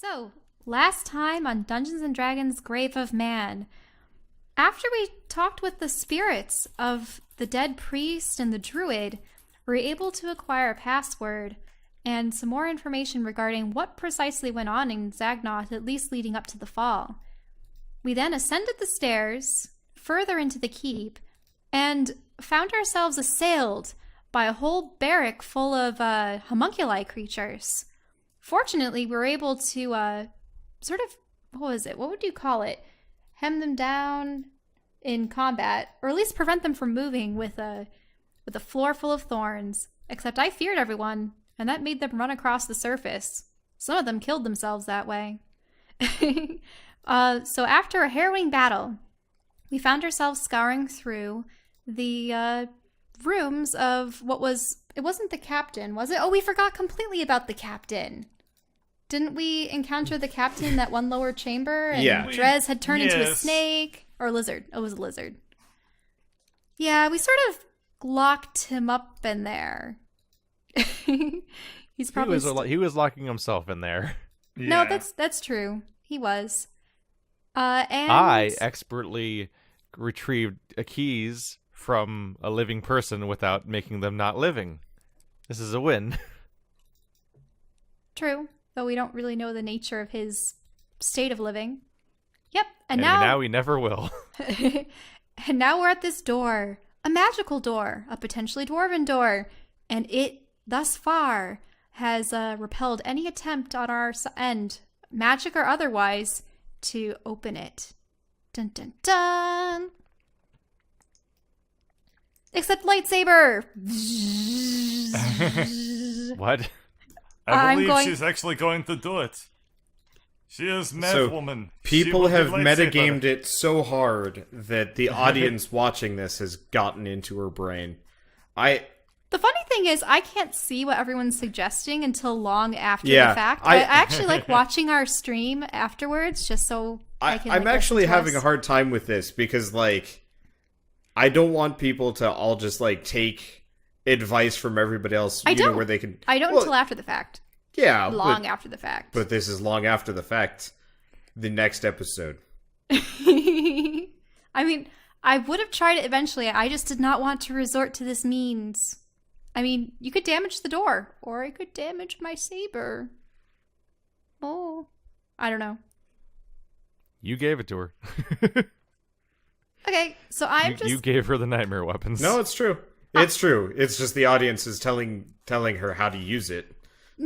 So, last time on Dungeons & Dragons Grave of Man, after we talked with the spirits of the dead priest and the druid, we were able to acquire a password and some more information regarding what precisely went on in Zagnoth, at least leading up to the fall. We then ascended the stairs, further into the keep, and found ourselves assailed by a whole barrack full of homunculi creatures. Fortunately, we were able to sort of, what would you call it? Hem them down in combat, or at least prevent them from moving with a floor full of thorns. Except I feared everyone, and that made them run across the surface. Some of them killed themselves that way. So after a harrowing battle, we found ourselves scouring through the rooms of it wasn't the captain, was it? Oh, we forgot completely about the captain. Didn't we encounter the captain in that one lower chamber? And yeah. Drez had turned into a snake. Or a lizard. Oh, it was a lizard. Yeah, we sort of locked him up in there. He's probably... He was locking himself in there. Yeah. No, that's true. He was. And I expertly retrieved keys from a living person without making them not living. This is a win. True, though we don't really know the nature of his state of living. Yep, and now we never will. And now we're at this door, a magical door, a potentially dwarven door, and it, thus far, has repelled any attempt on our end, magic or otherwise, to open it. Dun dun dun! Except lightsaber! What? I believe she's actually going to do it. She is mad woman. People have metagamed it so hard that the audience watching this has gotten into her brain. The funny thing is, I can't see what everyone's suggesting until long after the fact. I actually like watching our stream afterwards, just so I can. I'm actually having a hard time with this because, I don't want people to all just take advice from everybody else. Where they can. I don't until after the fact. Yeah, long after the fact. But this is long after the fact. The next episode. I mean, I would have tried it eventually. I just did not want to resort to this means. I mean, you could damage the door, or it could damage my saber. Oh, I don't know. You gave it to her. Okay, so You gave her the nightmare weapons. No, it's true. It's true. It's just the audience is telling her how to use it.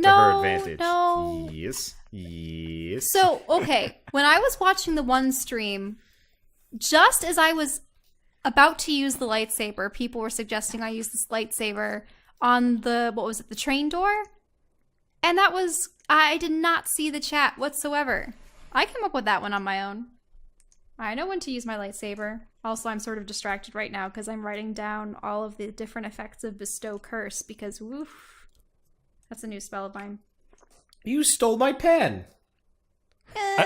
To her advantage. No. Yes. So, okay, when I was watching the one stream, just as I was about to use the lightsaber, people were suggesting I use this lightsaber on the train door? And I did not see the chat whatsoever. I came up with that one on my own. I know when to use my lightsaber. Also, I'm sort of distracted right now because I'm writing down all of the different effects of Bestow Curse because, woof. That's a new spell of mine. You stole my pen.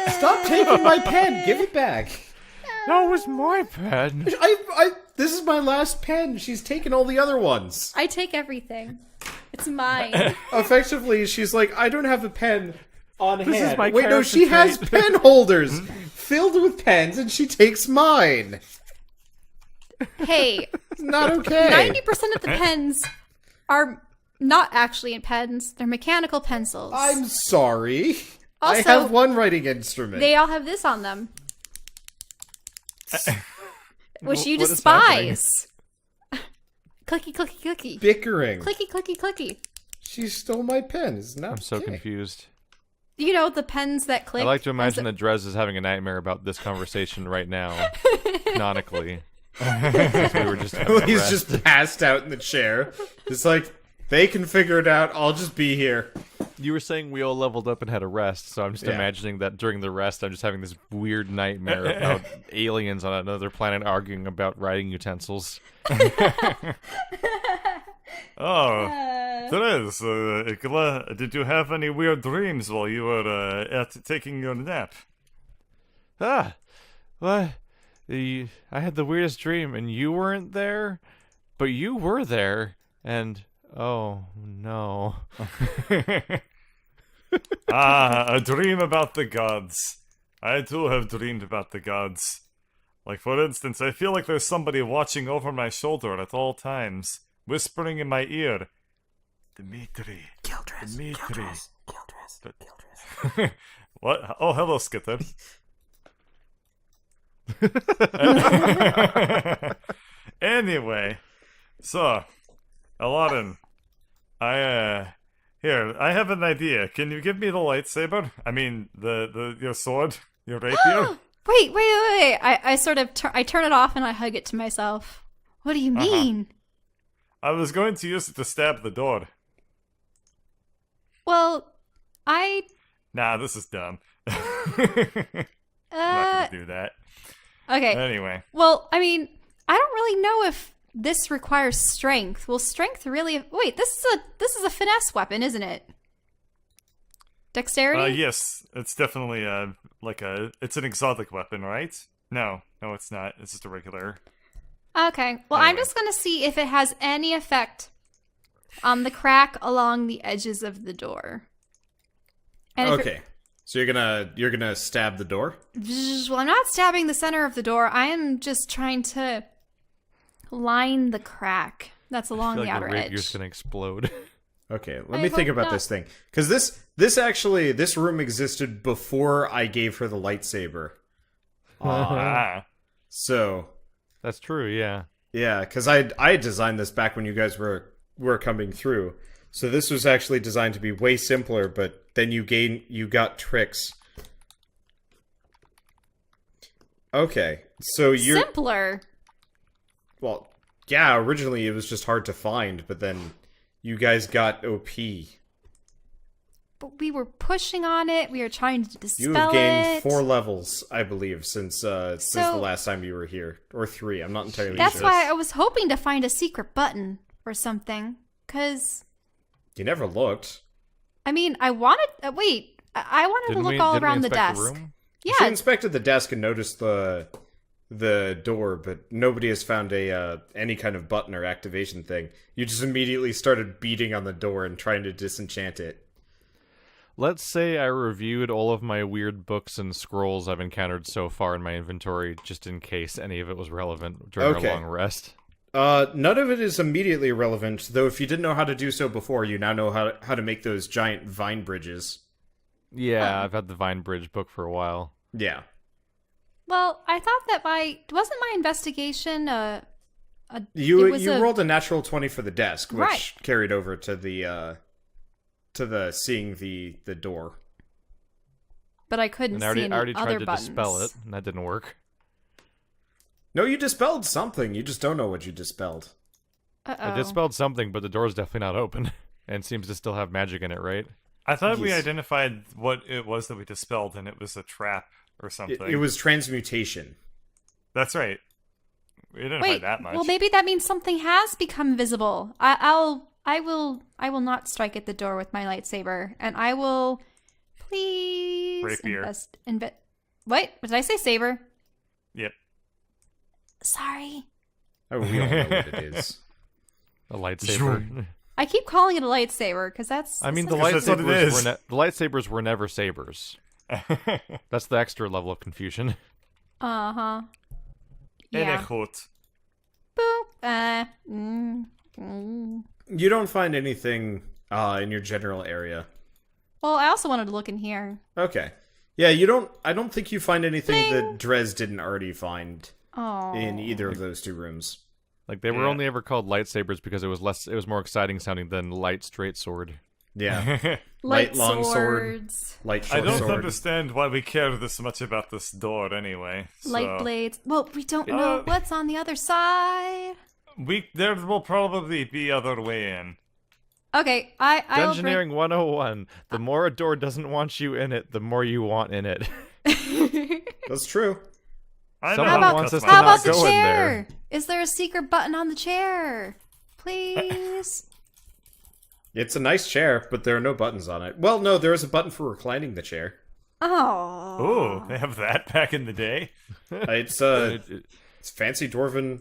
Stop taking my pen. Give it back. That was my pen. This is my last pen. She's taken all the other ones. I take everything. It's mine. Effectively, she's like, I don't have a pen on hand. Is my Wait, no, she has pen holders filled with pens, and she takes mine. Hey. It's not okay. 90% of the pens are not actually in pens. They're mechanical pencils. I'm sorry. Also, I have one writing instrument. They all have this on them. Which you what despise. Clicky, clicky, clicky. Bickering. Clicky, clicky, clicky. She stole my pen. It's not I'm so confused. You know, the pens that click. I like to imagine that Drez is having a nightmare about this conversation right now. Canonically. He's just passed out in the chair. It's like, they can figure it out. I'll just be here. You were saying we all leveled up and had a rest, so I'm just imagining that during the rest, I'm just having this weird nightmare about aliens on another planet arguing about writing utensils. Therese, did you have any weird dreams while you were taking your nap? Well, I had the weirdest dream, and you weren't there, but you were there, and oh no. A dream about the gods. I too have dreamed about the gods. Like, for instance, I feel like there's somebody watching over my shoulder at all times, whispering in my ear, Dimitri. Dimitri. What? Oh, hello, Skitter. Anyway, so, Aladdin, here, I have an idea. Can you give me the lightsaber? I mean, your sword? Your rapier? Wait. I sort of I turn it off and I hug it to myself. What do you mean? I was going to use it to stab the door. Well, Nah, this is dumb. I'm not gonna do that. Okay. Anyway. Well, I mean, I don't really know if this requires strength. Will strength really? Wait, this is a finesse weapon, isn't it? Dexterity? Yes, it's definitely it's an exotic weapon, right? No, it's not. It's just a regular. Okay. Well, Anyway. I'm just gonna see if it has any effect on the crack along the edges of the door. And if Okay. So you're gonna stab the door? Well, I'm not stabbing the center of the door. I am just trying to line the crack that's along the outer your edge. rapier's gonna explode. Okay, let I me think hope about not. this thing. Because this room existed before I gave her the lightsaber. So, That's true, yeah. yeah, because I designed this back when you guys were coming through. So this was actually designed to be way simpler, but then you got tricks. Okay, so you're... Simpler. Well, yeah, originally it was just hard to find, but then you guys got OP. But we were pushing on it. We were trying to dispel You have gained it. 4 levels, I believe, since the last time you were here. Or 3, I'm not entirely That's sure. why I was hoping to find a secret button or something. Because, You never looked. I mean, I wanted... I wanted to look all around the inspect desk. room? She Yeah, inspected the desk and noticed the door, but nobody has found any kind of button or activation thing. You just immediately started beating on the door and trying to disenchant it. Let's say I reviewed all of my weird books and scrolls I've encountered so far in my inventory, just in case any of it was relevant during Okay. our long rest. None of it is immediately relevant, though if you didn't know how to do so before, you now know how to make those giant vine bridges. Yeah, I've had the Vine Bridge book for a while. Yeah. well, I thought that wasn't my investigation You it was rolled a natural 20 for the desk, which Right. carried over to the seeing the door. but I couldn't And I see any already other tried to buttons. dispel it, and that didn't work. No, you dispelled something. You just don't know what you dispelled. Uh-oh. I dispelled something, but the door's definitely not open, and seems to still have magic in it, right? I thought we Yes. identified what it was that we dispelled, and it was a trap or something. It was transmutation. That's right. We identified Wait, that much. well, maybe that means something has become visible. I will not strike at the door with my lightsaber, and I will please Rapier. What did I say? Saber? Yep. Sorry, Oh, we all know what it is. A lightsaber. I keep calling it a lightsaber because that's. I mean, the Because that's what it is. lightsabers were never sabers. That's the extra level of confusion. Uh-huh. Yeah. Anekhoot. Boop. You don't find anything in your general area. Well, I also wanted to look in here. Okay. Yeah, you don't. I don't think you find anything that Drez didn't already find Oh. in either of those 2 rooms. Like, they were Yeah. only ever called lightsabers because it was more exciting sounding than light straight sword. Yeah. Light long sword. swords, Light I short don't sword. understand why we care this much about this door anyway. light so- blades. Well, we don't know Uh, what's on the other side. There will probably be other way in. Okay, I'll Dungeoneering 101. The more a door doesn't want you in it, the more you want in it. That's true. I Someone know wants us to How not about the go in there. chair? Is there a secret button on the chair? Please. It's a nice chair, but there are no buttons on it. Well, no, there is a button for reclining the chair. Oh. Ooh, they have that back in the day. It's it's fancy dwarven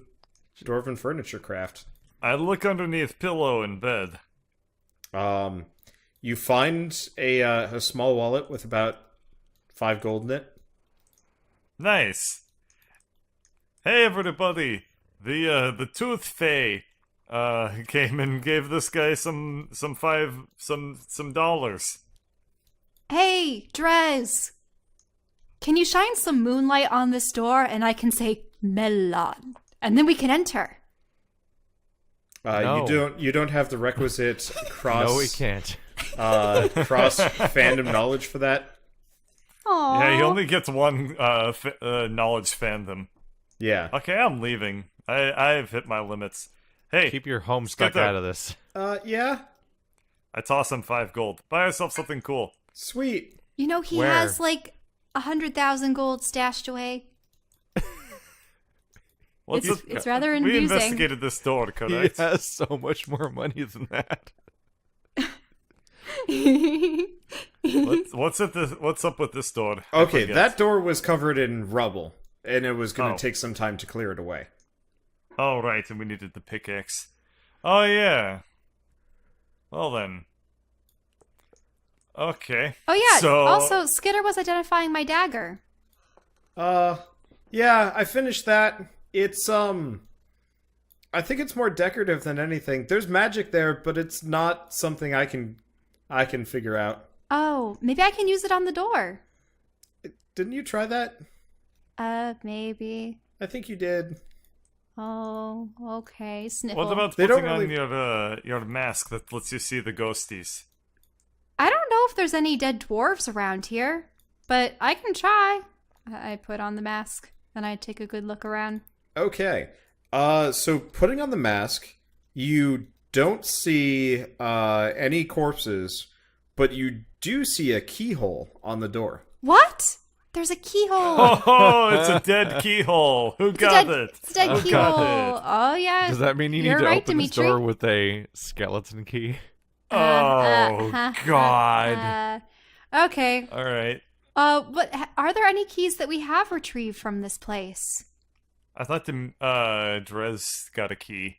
furniture craft. I look underneath pillow in bed. You find a small wallet with about 5 gold in it. Nice. Hey everybody, the Tooth Fae came and gave this guy some dollars. Hey, Drez! Can you shine some moonlight on this door and I can say melon? And then we can enter. No. You don't have the requisite cross No, we can't. cross fandom knowledge for that. Aww. Yeah, he only gets one knowledge fandom. Yeah. Okay, I'm leaving. I've hit my limits. Hey, Keep your home stuck there. out of this. Yeah. I toss him 5 gold. Buy yourself something cool. Sweet. You know, he Where? has like 100,000 gold stashed away. It's rather We amusing. investigated this door, He correct? has so much more money than that. What's up with this door? I Okay, forget. that door was covered in rubble, and it was going Oh. to take some time to clear it away. Oh, right, and we needed the pickaxe. Oh, yeah. Well then. Okay. Oh yeah, So, also Skitter was identifying my dagger. Yeah, I finished that. It's, I think it's more decorative than anything. There's magic there, but it's not something I can figure out. Oh, maybe I can use it on the door. Didn't you try that? Maybe. I think you did. Oh, okay. Sniffle. what about They don't putting on really- your mask that lets you see the ghosties? I don't know if there's any dead dwarves around here, but I can try. I put on the mask, and I take a good look around. Okay. So putting on the mask, you don't see any corpses, but you do see a keyhole on the door. What? There's a keyhole. Oh, it's a dead keyhole. Who got it? It's a dead Who keyhole. got it? Oh yeah. Does that mean you need You're to right, open this Dimitri. door with a skeleton key? Oh, God. Okay. All right. But are there any keys that we have retrieved from this place? I thought the Drez got a key,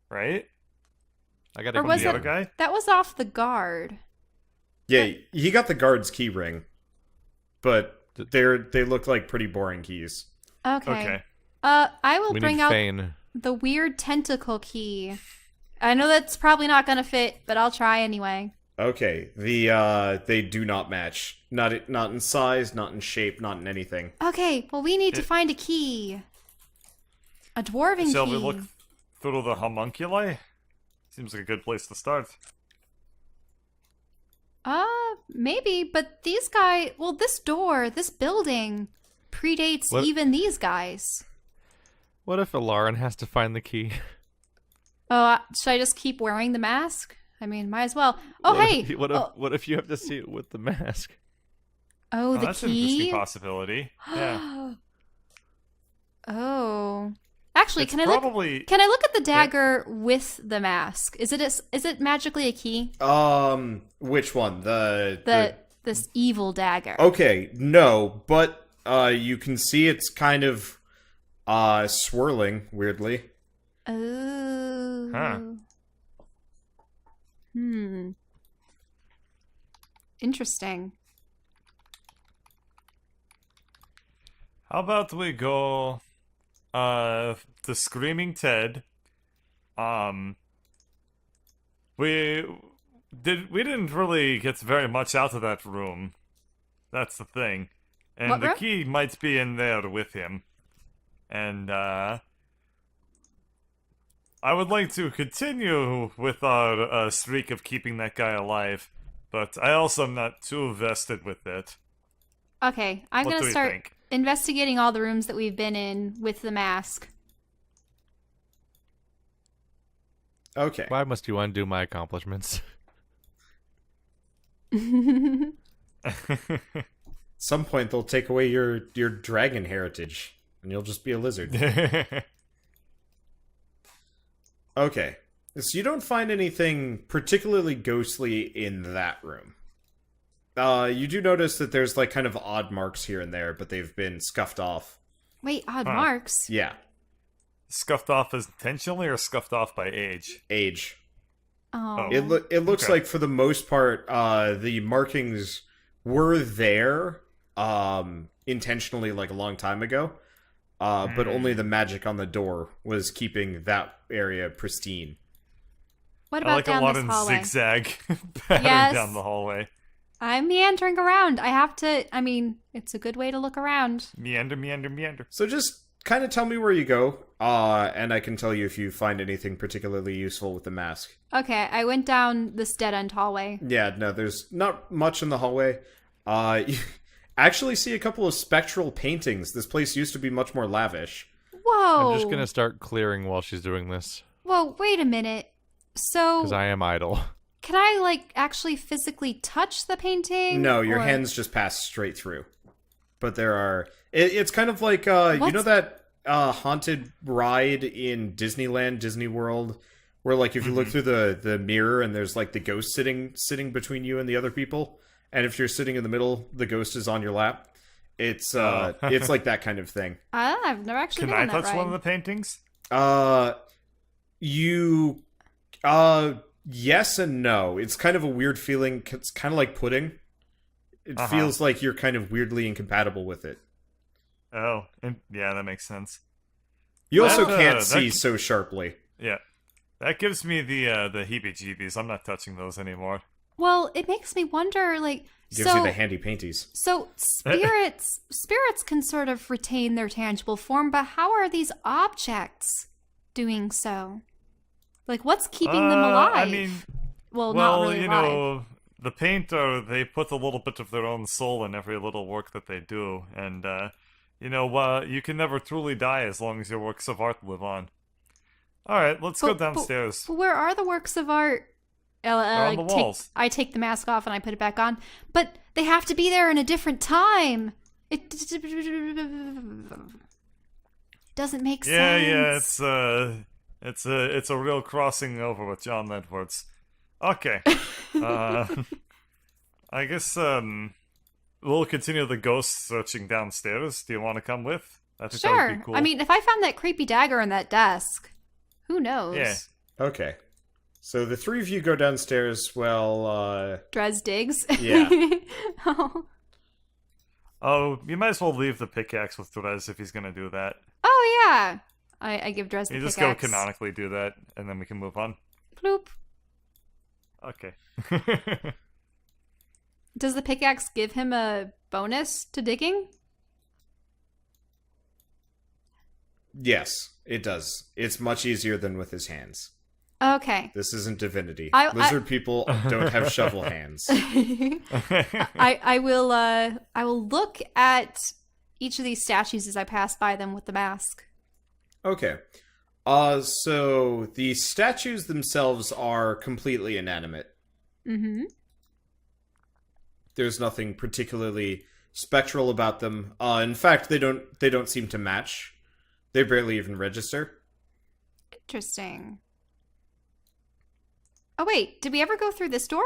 right? I got Or a was key. The it- other guy? That was off the guard. Yeah, he got the guard's key ring, but they look like pretty boring keys. Okay. Okay. I will We bring need out Fane. the weird tentacle key. I know that's probably not gonna fit, but I'll try anyway. Okay, they do not match. Not in size, not in shape, not in anything. Okay, well we need to find a key. A dwarven Shall key. we look through the homunculi? Seems like a good place to start. Maybe, but these guys, well, this building predates What- even these guys. What if Alarin has to find the key? Oh, should I just keep wearing the mask? I mean, might as well. Oh, What hey! if- what if you have to see it with the mask? Oh, the That's an interesting key? possibility. Yeah. Oh. Actually, It's can I probably... look at the dagger with the mask? Is it magically a key? Which one? This evil dagger. Okay, no, but you can see it's kind of swirling weirdly. Oh. Huh. Interesting. How about we go to Screaming Ted? We didn't really get very much out of that room. That's the thing. And What the room? key might be in there with him. And I would like to continue with our streak of keeping that guy alive, but I also am not too vested with it. Okay, I'm What do gonna you start think? investigating all the rooms that we've been in with the mask. Okay. Why must you undo my accomplishments? Some point they'll take away your dragon heritage, and you'll just be a lizard. Okay. So you don't find anything particularly ghostly in that room. You do notice that there's like kind of odd marks here and there, but they've been scuffed off. Wait, odd Huh. marks? Yeah. Scuffed off as intentionally or scuffed off by age? Age. Oh. It looks Okay. like for the most part, the markings were there, intentionally, like a long time ago. But only the magic on the door was keeping that area pristine. What I about like a down lot this of hallway? zigzag pattern Yes. down the hallway. I'm meandering around. I have to. I mean, it's a good way to look around. Meander, meander, meander. So just kind of tell me where you go, and I can tell you if you find anything particularly useful with the mask. Okay, I went down this dead end hallway. Yeah, no, there's not much in the hallway. You actually see a couple of spectral paintings. This place used to be much more lavish. Whoa. I'm just gonna start clearing while she's doing this Whoa, wait a minute. So, because I am idle. can I, like, actually physically touch the painting? No, your Or- hands just pass straight through. But there are... It's kind of like, you know that haunted ride in Disneyland, Disney World, where, like, if you look through the mirror and there's, like, the ghost sitting between you and the other people, and if you're sitting in the middle, the ghost is on your lap. It's like that kind of thing. I've never actually Can been I on that touch ride. one of the paintings? Yes and no. It's kind of a weird feeling. It's kind of like pudding. It feels like you're kind of weirdly incompatible with it. Oh, yeah, that makes sense. You also That, can't that see c- so sharply. Yeah. That gives me the heebie-jeebies. I'm not touching those anymore. Well, it makes me wonder, like, Gives you the handy painties. So spirits can sort of retain their tangible form, but how are these objects doing so? Like, what's keeping them alive? I mean, not well, really you alive. know, the painter, they put a little bit of their own soul in every little work that they do, and you can never truly die as long as your works of art live on. All right, let's go downstairs. But where are the works of art? They're on the walls. I take the mask off and I put it back on, but they have to be there in a different time. It doesn't make sense. Yeah, it's a real crossing over with John Edwards. Okay, I guess we'll continue the ghost searching downstairs. Do you want to come with? I think that would Sure. be cool. I mean, if I found that creepy dagger in that desk, who knows? Yeah. Okay. So the three of you go downstairs. Well, Drez digs. Yeah. Oh. Oh, you might as well leave the pickaxe with Therese if he's gonna do that. Oh, yeah. I give Drez the You just pickaxe. go canonically do that, and then we can move on. Bloop. Okay. Does the pickaxe give him a bonus to digging? yes, it does. It's much easier than with his hands. Okay. This isn't divinity. I- Lizard people don't have shovel hands. I will look at each of these statues as I pass by them with the mask. Okay. So the statues themselves are completely inanimate. Mm-hmm. There's nothing particularly spectral about them. In fact, they don't seem to match. They barely even register. Interesting. Oh wait, did we ever go through this door?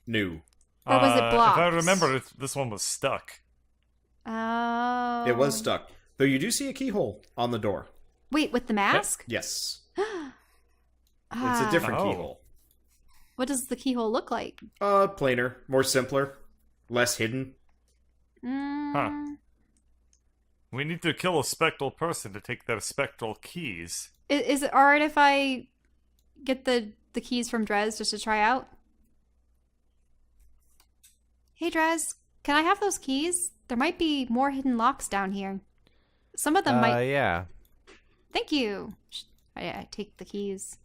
No. Or was it blocked? If I remember, this one was stuck. Oh. It was stuck. Though you do see a keyhole on the door. Wait, with the mask? Yes. Ah. It's a different Oh. keyhole. What does the keyhole look like? Plainer, more simpler, less hidden. Mm, We need to kill a spectral person to take their spectral keys. Is it alright if I get the keys from Drez just to try out? Hey Drez, can I have those keys? There might be more hidden locks down here. Some of them might... Yeah. Thank you. I take the keys.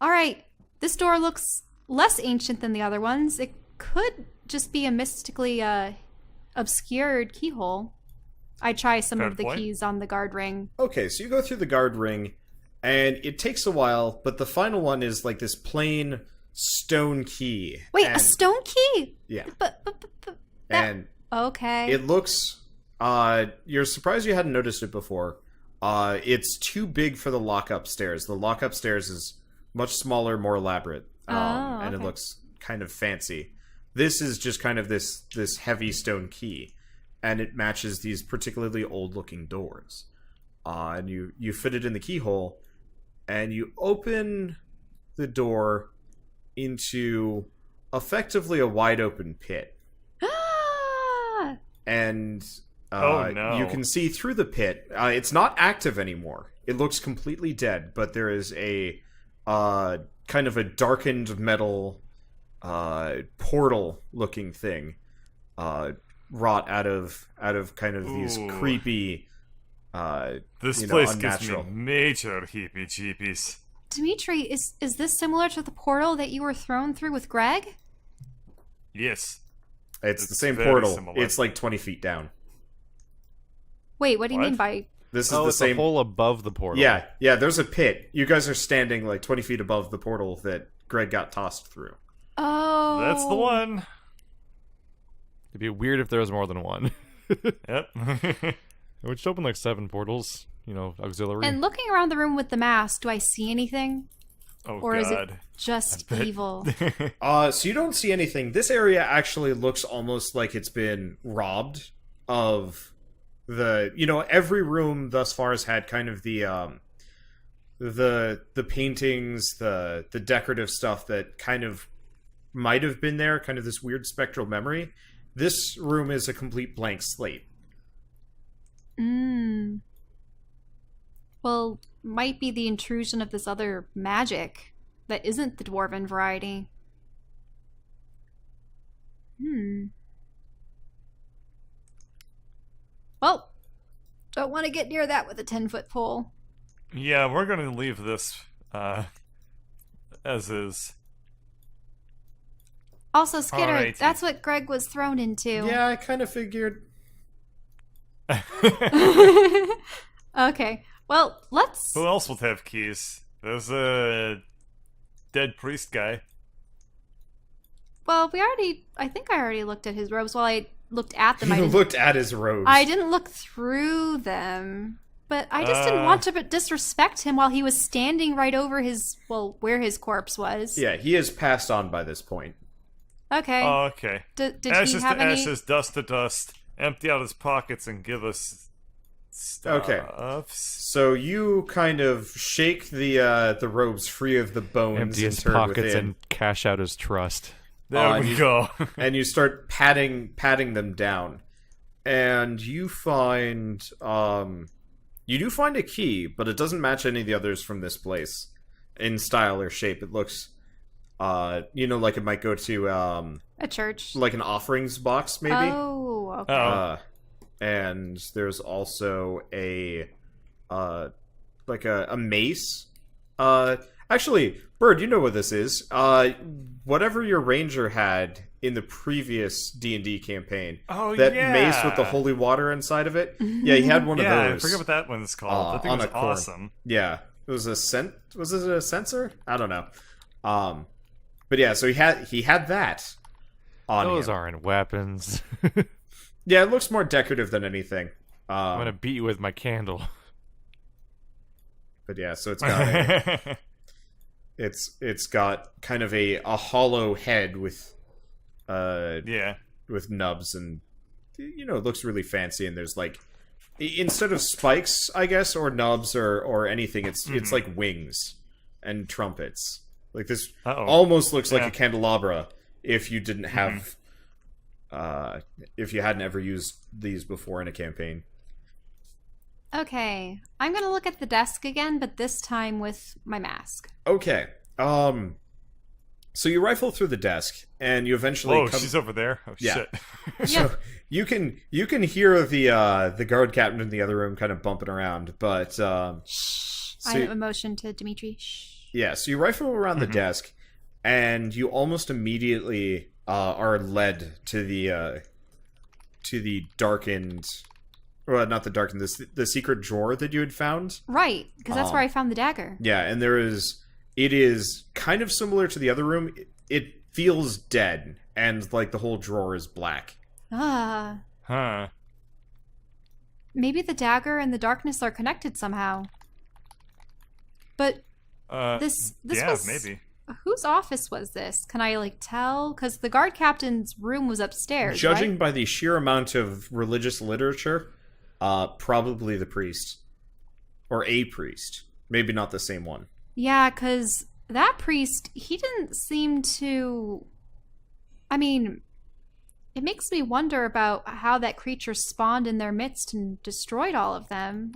Alright, this door looks less ancient than the other ones. It could just be a mystically obscured keyhole. I try some Fair of the point. keys on the guard ring. Okay, so you go through the guard ring, and it takes a while, but the final one is like this plain stone key. Wait, a And- stone key? Yeah. But that... And Okay. it looks... you're surprised you hadn't noticed it before. It's too big for the lock upstairs. The lock upstairs is much smaller, more elaborate. And it okay. looks kind of fancy. This is just kind of this heavy stone key. And it matches these particularly old-looking doors. And you fit it in the keyhole, and you open the door into effectively a wide open pit. Ah! And Oh, no. you can see through the pit. It's not active anymore. It looks completely dead, but there is a kind of a darkened metal portal-looking thing wrought out of kind of these Ooh. creepy. This place unnatural. gives me major heebie-jeebies. Dimitri, is this similar to the portal that you were thrown through with Greg? Yes. It's the It's same very portal. similar. It's like 20 feet down. Wait, what do you What? mean by... This is Oh, the it's same. a hole above the portal. Yeah, there's a pit. You guys are standing like 20 feet above the portal that Greg got tossed through. Oh... That's the one. It'd be weird if there was more than one. Yep. It would just open like 7 portals, auxiliary. And looking around the room with the mask, do I see anything? Oh, Or is it God. just bet- evil? So you don't see anything. This area actually looks almost like it's been robbed of every room thus far has had kind of the paintings, the decorative stuff that kind of might have been there, kind of this weird spectral memory. This room is a complete blank slate. Well, might be the intrusion of this other magic that isn't the dwarven variety. Well, don't want to get near that with a 10-foot pole. Yeah, we're gonna leave this as is. Also, Skitter, Alrighty. that's what Greg was thrown into. Yeah, I kind of figured. Okay. Well, let's... Who else would have keys? There's a dead priest guy. Well, I think I already looked at his robes. While I looked at them, I You didn't, looked at his robes. I didn't look through them. But I just didn't want to disrespect him while he was standing right over where his corpse was. Yeah, he has passed on by this point. Okay. Oh, okay. Did he Ashes have to any... ashes, dust to dust. Empty out his pockets and give us stuff. Okay. So you kind of shake the robes free of the bones Empty his interred pockets within, and cash out his trust. There we go. and you start patting them down, and you find you do find a key, but it doesn't match any of the others from this place in style or shape. It looks like it might go to A church. like an offerings box maybe. Oh, okay. Oh. And there's also a mace. Actually, Bird, you know what this is. Whatever your ranger had in the previous D&D campaign. Oh, that yeah. mace with the holy water inside of it. Yeah, he had one of Yeah, I those. forget what that one's called. That thing on was a corn. awesome. Yeah, it was was it a sensor? I don't know. But yeah, so he had that on Those him. aren't weapons. Yeah, it looks more decorative than anything. I'm gonna beat you with my candle. But yeah, so it's got it's got kind of a hollow head with Yeah. with nubs, and it looks really fancy, and there's like, instead of spikes, I guess, or nubs or anything, it's like wings and trumpets. Like this almost looks like a candelabra if you didn't have if you hadn't ever used these before in a campaign. Okay. I'm going to look at the desk again, but this time with my mask. Okay. So you rifle through the desk, and you eventually Oh, come... she's over there. Oh, Yeah. shit. So you can hear the guard captain in the other room kind of bumping around, but Shh. I have a motion to Dimitri. Shh. yeah. So you rifle around the desk, and you almost immediately are led to the darkened, well, not the darkened, the secret drawer that you had found. Right, because that's where I found the dagger. Yeah, and it is kind of similar to the other room. It feels dead, and like the whole drawer is black. Ah. Huh. Maybe the dagger and the darkness are connected somehow. But this yeah, was... maybe. Whose office was this? Can I, tell? Because the guard captain's room was upstairs, Judging right? by the sheer amount of religious literature, probably the priest. Or a priest. Maybe not the same one. Yeah, because that priest, he didn't seem to. I mean, it makes me wonder about how that creature spawned in their midst and destroyed all of them.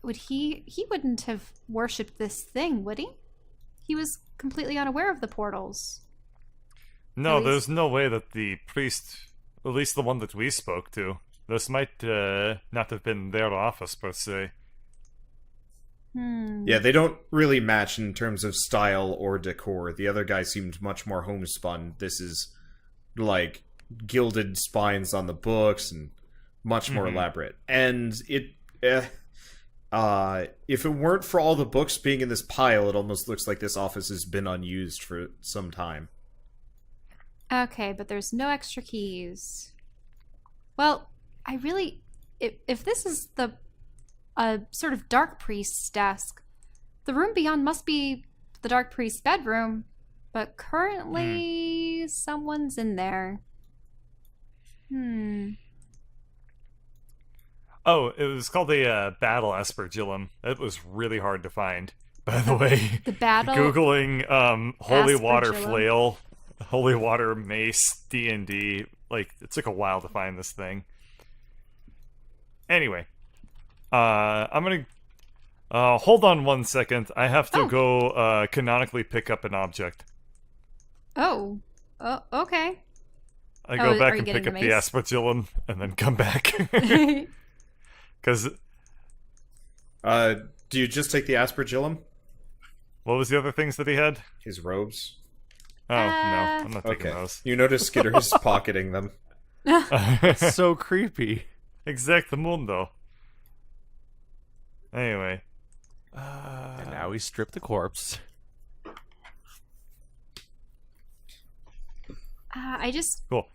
He wouldn't have worshipped this thing, would he? He was completely unaware of the portals. No, At there's least- no way that the priest, at least the one that we spoke to, this might not have been their office per se. Yeah, they don't really match in terms of style or decor. The other guy seemed much more homespun. This is like gilded spines on the books and much more elaborate. And if it weren't for all the books being in this pile, it almost looks like this office has been unused for some time. Okay, but there's no extra keys. Well, I really... If this is a sort of dark priest's desk, the room beyond must be the dark priest's bedroom, but currently someone's in there. Oh, it was called a battle aspergillum. It was really hard to find, by the way. The battle... Googling holy water Aspergillum. flail, holy water mace, D&D, like, it took a while to find this thing. Anyway, I'm gonna hold on 1 second. I have to go canonically pick up an object. Oh, okay. I go are back you and getting pick the up the mace? aspergillum and then come back. Because Do you just take the aspergillum? what was the other things that he had? His robes? Oh, no, I'm not taking Okay. those. You notice Skitter's pocketing them. It's so creepy. Exactamundo. Anyway. And now we strip the corpse. I just... Cool.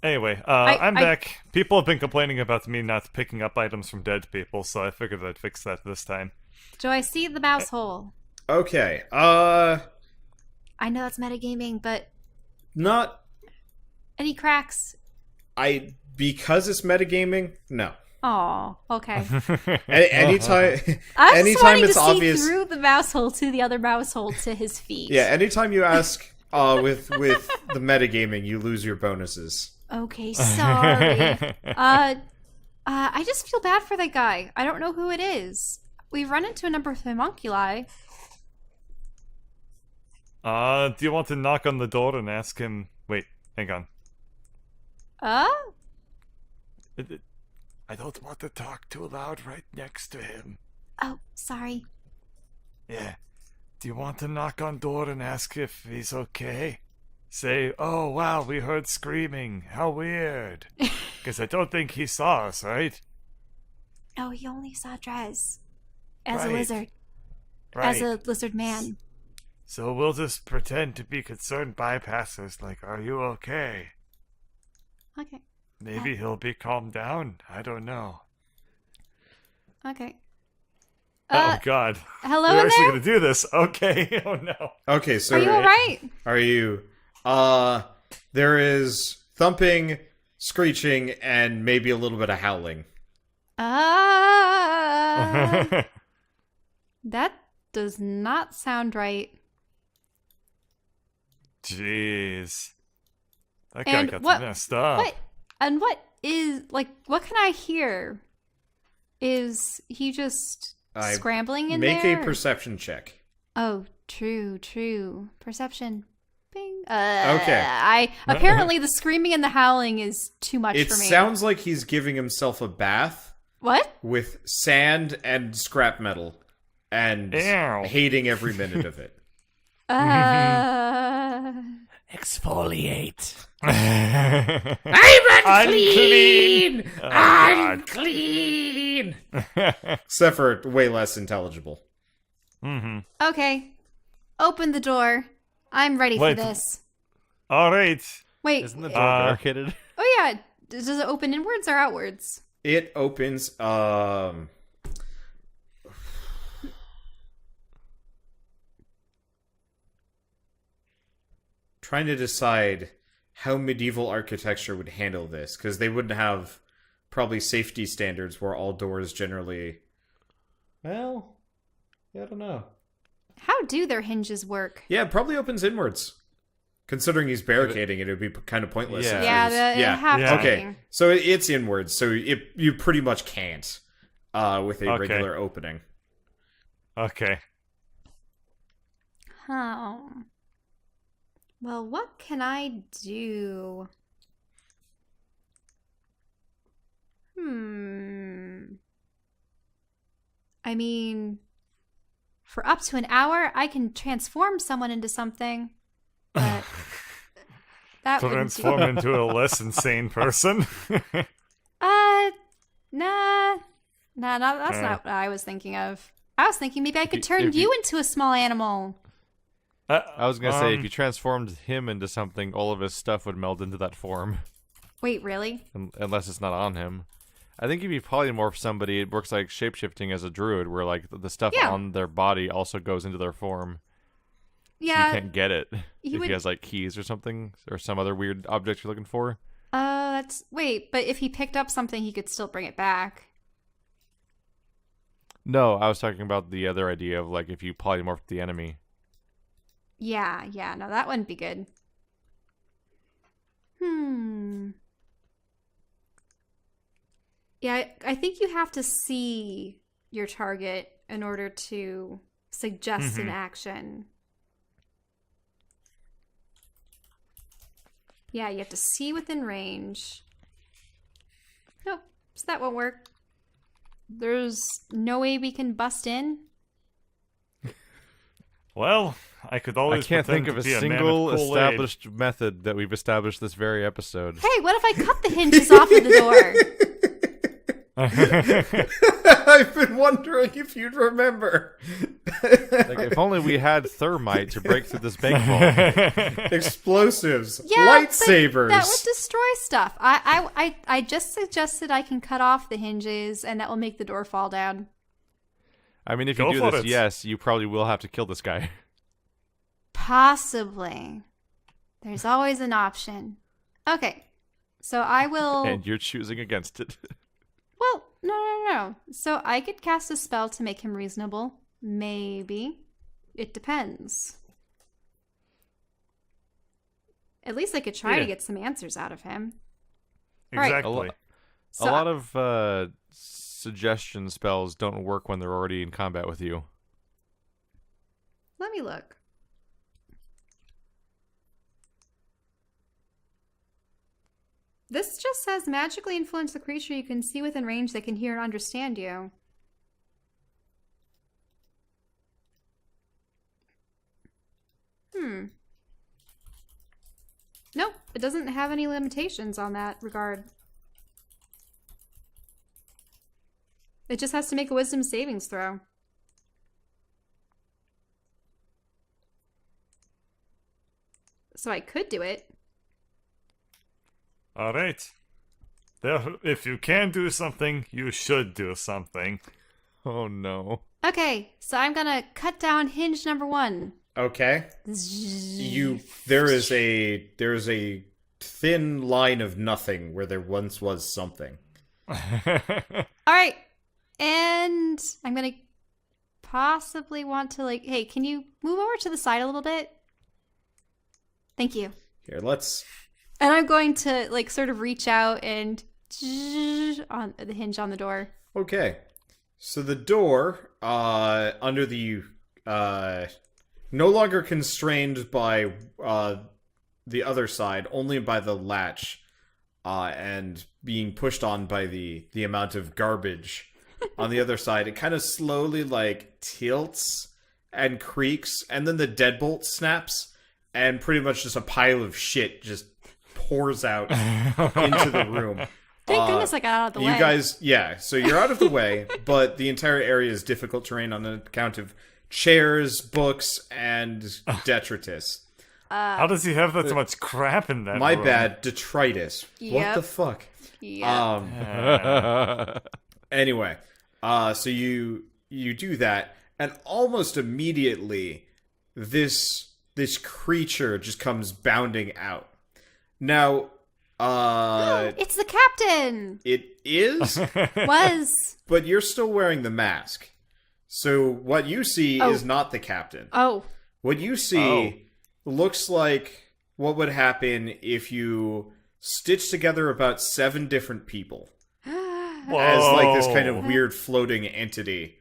Anyway, I- I'm back. People have been complaining about me not picking up items from dead people, so I figured I'd fix that this time. Do I see the mouse hole? Okay, I know that's metagaming, but not... any cracks? Because it's metagaming? No. Oh, okay. Anytime, I was just anytime wanting it's to obvious. see through the mouse hole to the other mouse hole to his feet. Yeah, anytime you ask with the metagaming, you lose your bonuses. Okay, sorry. I just feel bad for that guy. I don't know who it is. We've run into a number of homunculi. Do you want to knock on the door and ask him... Wait, hang on. I don't want to talk too loud right next to him. Oh, sorry. Yeah. Do you want to knock on door and ask if he's okay? Say, oh wow, we heard screaming. How weird. Because I don't think he saw us, right? Oh, he only saw Drez. As a Right. lizard. Right. As a lizard man. So we'll just pretend to be concerned bypassers, like, are you okay? Okay. Maybe he'll be calmed down. I don't know. Okay. Oh god. Hello We're in actually there? gonna do this. Okay. Oh no. Okay, so Are you alright? Are you? There is thumping, screeching, and maybe a little bit of howling. That does not sound right. Jeez. That guy And got what- messed up. What? And what is, like, what can I hear? Is he just scrambling in Make there? a perception check. Oh, true. Perception. Bing. Okay. Apparently the screaming and the howling is too much It for me. sounds like he's giving himself a bath What? with sand and scrap metal, and Ew. hating every minute of it. Exfoliate. I'm unclean! Oh, God. Unclean! Except for way less intelligible. Okay. Open the door. I'm ready Wait. for this. All right. Wait. Isn't the door barricaded? Oh yeah. Does it open inwards or outwards? It opens, trying to decide how medieval architecture would handle this, because they wouldn't have probably safety standards where all doors generally... Well, I don't know. How do their hinges work? Yeah, it probably opens inwards. Considering he's barricading it, would be kind of pointless. Yeah. Yeah, have to Okay, be. so it's inwards, so you pretty much can't with a regular opening. Okay. Oh. Well, what can I do? I mean, for up to an hour, I can transform someone into something. But that would Transform into a less insane person. Nah, that's not what I was thinking of. I was thinking maybe I could turn you into a small animal. I was going to say, if you transformed him into something, all of his stuff would meld into that form. Wait, really? Unless it's not on him. I think if you polymorph somebody, it works like shapeshifting as a druid, where like the stuff on their body also goes into their form. Yeah. So you can't get it if would... he has like keys or something, or some other weird object you're looking for. Wait, but if he picked up something, he could still bring it back. No, I was talking about the other idea of like if you polymorphed the enemy. Yeah, no, that wouldn't be good. Yeah, I think you have to see your target in order to suggest an action. Yeah, you have to see within range. Nope, so that won't work. There's no way we can bust in. Well, I could always I can't think pretend of a to be man single of Kool-Aid. established method that we've established this very episode. Hey, what if I cut the hinges off of the door? I've been wondering if you'd remember. Like, if only we had thermite to break through this bank vault. Explosives, Yeah, lightsabers. That would destroy stuff. I just suggested I can cut off the hinges, and that will make the door fall down. I mean, if Go you do for this, it. yes, you probably will have to kill this guy. Possibly. There's always an option. Okay, so I will... And you're choosing against it. Well, no. So I could cast a spell to make him reasonable. Maybe. It depends. At least I could try to get some answers out of him. Exactly. So, A lot of suggestion spells don't work when they're already in combat with you. let me look. This just says magically influence the creature you can see within range that can hear and understand you. Nope, it doesn't have any limitations on that regard. It just has to make a wisdom savings throw. So I could do it. Alright. If you can do something, you should do something. Oh no. Okay, so I'm gonna cut down hinge number 1. Okay. There's a thin line of nothing where there once was something. Alright, and I'm gonna possibly want to, like, hey, can you move over to the side a little bit? Thank you. Here, let's... And I'm going to, like, sort of reach out and on the hinge on the door. Okay. So the door, under the, no longer constrained by, the other side, only by the latch, and being pushed on by the amount of garbage on the other side, it kind of slowly, like, tilts and creaks, and then the deadbolt snaps, and pretty much just a pile of shit just pours out into the room. Thank goodness I got out of the way. You guys, yeah, so you're out of the way, but the entire area is difficult terrain on account of chairs, books, and detritus. How does he have that much crap in that My room? bad, detritus. What Yep. the fuck? Yeah. Anyway, so you do that, and almost immediately, this creature just comes bounding out. Now, It's the captain! it is, Was. but you're still wearing the mask. So what you see is not the captain. Oh. What you see looks like what would happen if you stitched together about 7 different people as like this kind of weird floating entity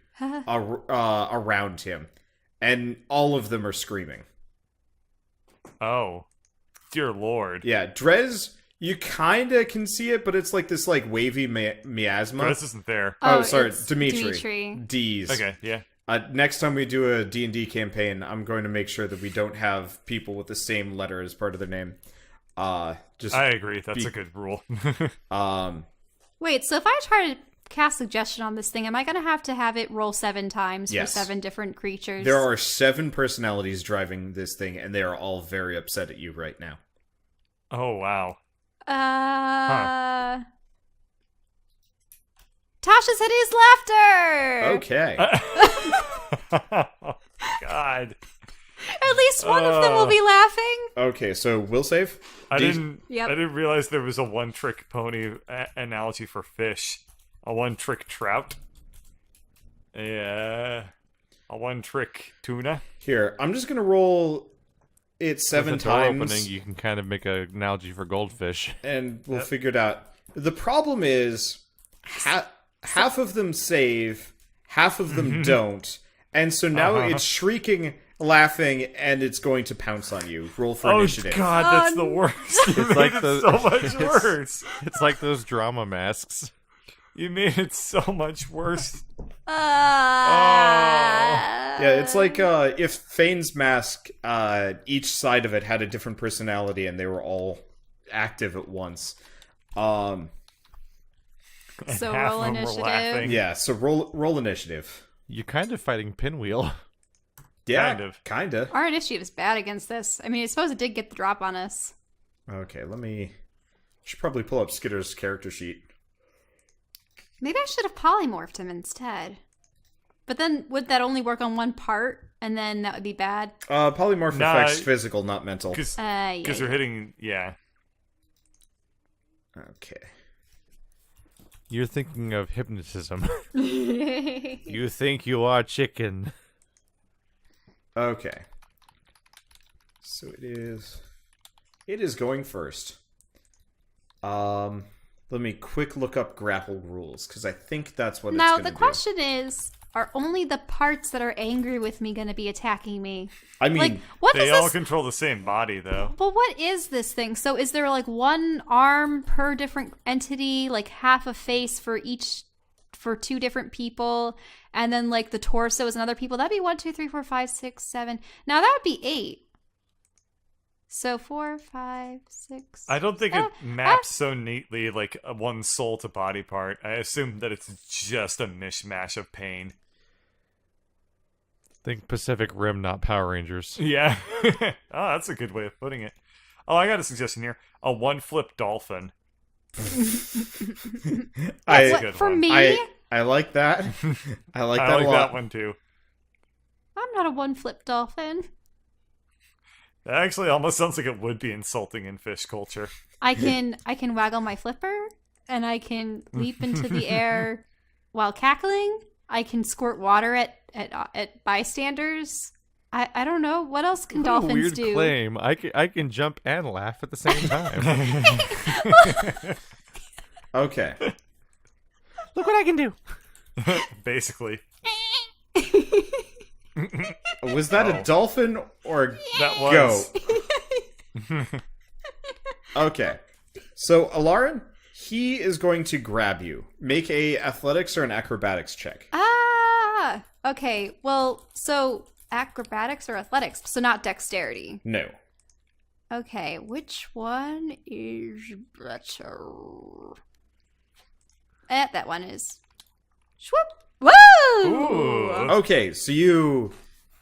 around him, and all of them are screaming. Oh, dear lord. Yeah, Drez, you kind of can see it, but it's like this like wavy miasma. Drez isn't there. Oh, sorry, it's Dimitri. D's. Okay, yeah. Next time we do a D&D campaign, I'm going to make sure that we don't have people with the same letter as part of their name. I agree. That's a good rule. Wait, so if I try to cast suggestion on this thing, am I going to have it roll 7 times Yes. for 7 different creatures? There are 7 personalities driving this thing, and they are all very upset at you right now. Oh, wow. Tasha said his laughter! Okay. God. At least one of them will be laughing. Okay, so will save? I didn't Yep. realize there was a one-trick pony analogy for fish. A one-trick trout. Yeah. A one-trick tuna. Here, I'm just going to roll it 7 With the door times, opening, you can kind of make an analogy for goldfish. and we'll figure it out. The problem is, half of them save, half of them don't, and so now it's shrieking, laughing, and it's going to pounce on you. Roll for initiative. Oh god, that's the worst. You made like it the- so much worse. It's like those drama masks. You made it so much worse. Yeah, it's like if Fane's mask, each side of it had a different personality, and they were all active at once. So Half roll of them were initiative. laughing. Yeah, so roll initiative. You're kind of fighting Pinwheel. Yeah, Kind kinda. Our initiative is bad against this. I mean, I suppose it did get the drop on us. Okay, should probably pull up Skitter's character sheet. Maybe I should have polymorphed him instead. But then, would that only work on one part? And then that would be bad? Polymorph Nah, affects physical, not mental. Because Yeah. you're hitting... Yeah. Okay. You're thinking of hypnotism. You think you are chicken. Okay. So it is going first. Let me quick look up grapple rules, because I think that's what it's Now, going to the do. question is, are only the parts that are angry with me going to be attacking me? I mean, Like, what They does all this... control the same body, though. But what is this thing? So is there like one arm per different entity, like half a face for 2 different people, and then like the torso is another people? That'd be 1, 2, 3, 4, 5, 6, 7. Now that would be 8. So 4, 5, 6. I don't think it maps so neatly like a one soul to body part. I assume that it's just a mishmash of pain. Think Pacific Rim, not Power Rangers. Yeah. Oh, that's a good way of putting it. Oh, I got a suggestion here. A one-flip dolphin. I, a good for one. me? I like that. I like I that like a lot. that one too. I'm not a one-flip dolphin. That actually almost sounds like it would be insulting in fish culture. I can waggle my flipper, and I can leap into the air while cackling. I can squirt water at bystanders. I don't know. What else can What a dolphins weird do? claim. I can jump and laugh at the same time. Okay. Look what I can do. Basically. Was that a dolphin or That was. go? Okay. So, Alarin, he is going to grab you. Make a athletics or an acrobatics check. Ah, okay. Well, so acrobatics or athletics, so not dexterity. No. Okay, which one is better? That one is. Swoop! Woo! Ooh. Okay, so you...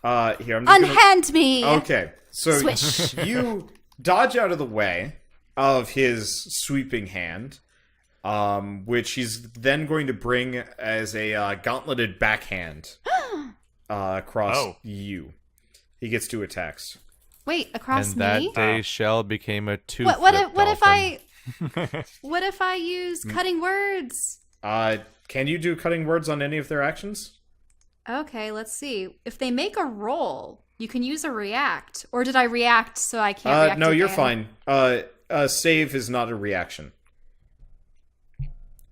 here, I'm just gonna... Unhand me! Okay, so Swish. you dodge out of the way of his sweeping hand, which he's then going to bring as a gauntleted backhand across you. He gets 2 attacks. Wait, across And that me? day shell became a two. What if I what if I use cutting words? Can you do cutting words on any of their actions? Okay, let's see. If they make a roll, you can use a react. Or did I react so I can't react No, you're again? fine. Save is not a reaction.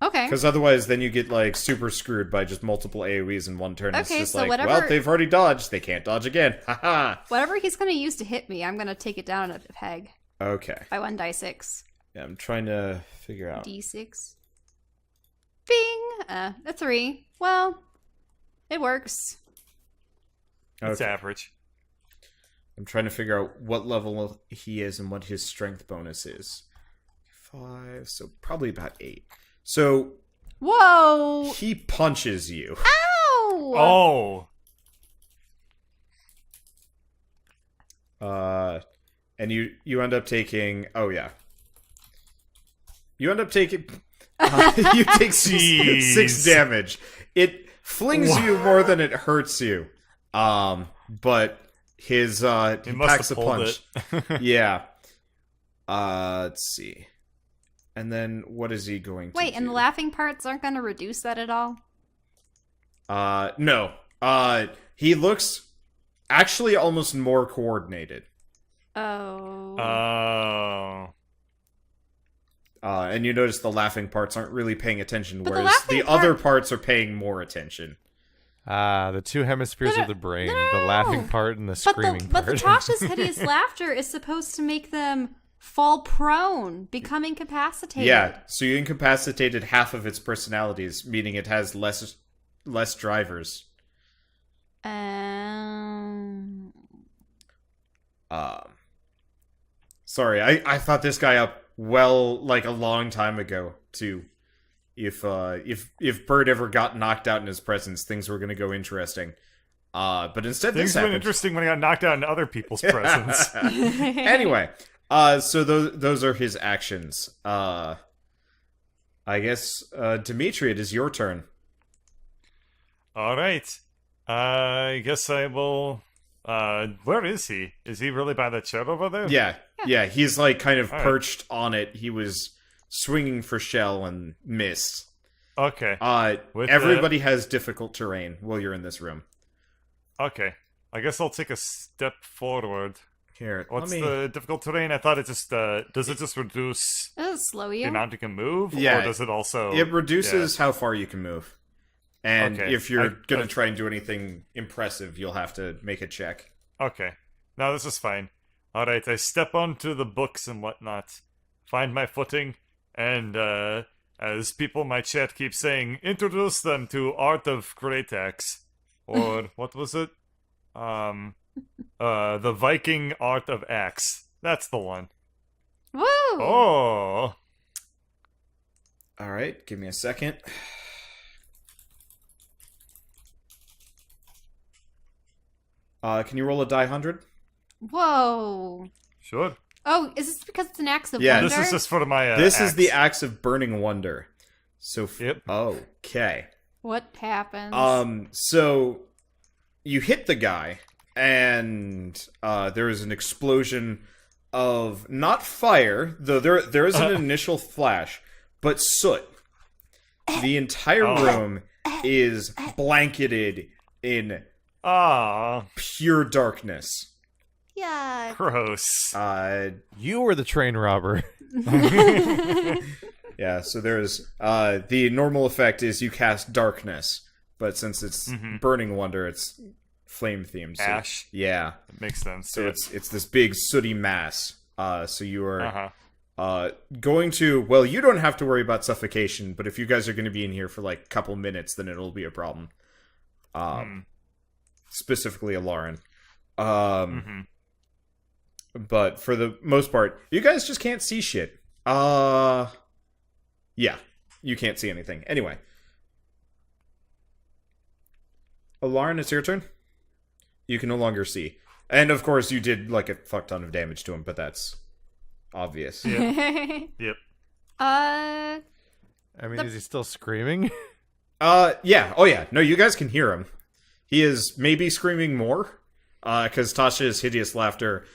Okay. Because otherwise, then you get, like, super screwed by just multiple AoEs in one turn. It's Okay, just so like, whatever- well, they've already dodged. They can't dodge again. Haha. Whatever he's going to use to hit me, I'm going to take it down a peg Okay. by 1 die 6. Yeah, I'm trying to figure out. D6. Bing! A 3. Well, it works. It's Okay. average. I'm trying to figure out what level he is and what his strength bonus is. 5, so probably about 8. So Whoa! he punches you. Ow! Oh. And you end up taking. Oh yeah. You end up taking. You take Jeez. 6 damage. It flings you more than it hurts you. But his he must packs a have pulled punch. Yeah. Let's see. And then what is he going to Wait, do? and the laughing parts aren't going to reduce that at all? No. He looks actually almost more coordinated. Oh. Oh. And you notice the laughing parts aren't really paying attention, But the whereas laughing the part- other parts are paying more attention. The 2 hemispheres of the brain, the laughing part and the screaming but part. Tasha's hideous laughter is supposed to make them fall prone, become incapacitated. Yeah, so you incapacitated half of its personalities, meaning it has less drivers. Sorry, I thought this guy up like a long time ago too. If Bird ever got knocked out in his presence, things were going to go interesting. But instead, Things this went happened. interesting when he got knocked out in other people's presence. Anyway, so those are his actions. I guess Dimitri, it is your turn. All right. I guess I will. Where is he? Is he really by that shed over there? Yeah, he's like kind of All right. perched on it. He was swinging for shell and missed. Okay. With Everybody has difficult terrain while you're in this room. Okay. I guess I'll take a step forward. Here, What's let me... the difficult terrain? I thought it just does it just reduce It'll slow the you. amount you can move? Yeah. Or does it also It reduces how far you can move. And Okay. if you're going to try and do anything impressive, you'll have to make a check. Okay. No, this is fine. Alright, I step onto the books and whatnot. Find my footing, and as people in my chat keep saying, introduce them to Art of Great Axe. Or what was it? The Viking Art of Axe. That's the one. Woo! Oh! Alright, give me a second. Can you roll a die 100? Whoa. Sure. Oh, is this because it's an axe of Yeah, wonder? This is just for my This axe. is the Axe of Burning Wonder. So, Yep. Okay. What happens? So you hit the guy, and there is an explosion of not fire, though there is an initial flash, but soot. The entire room is blanketed in Ah, pure darkness. Yeah. gross. You were the train robber. Yeah, so there's the normal effect is you cast darkness, but since it's Burning Wonder, it's flame themed. So, Ash. yeah. It makes sense. So yeah. it's this big sooty mass. So you are Uh-huh. going to. Well, you don't have to worry about suffocation, but if you guys are going to be in here for like a couple minutes, then it'll be a problem. Specifically, a Lauren. But for the most part, you guys just can't see shit. Yeah, you can't see anything. Anyway. Lauren, it's your turn. You can no longer see. And of course, you did like a fuck ton of damage to him, but that's obvious. Yep. I mean, is he still screaming? Yeah. Oh, yeah. No, you guys can hear him. He is maybe screaming more, because Tasha's hideous laughter.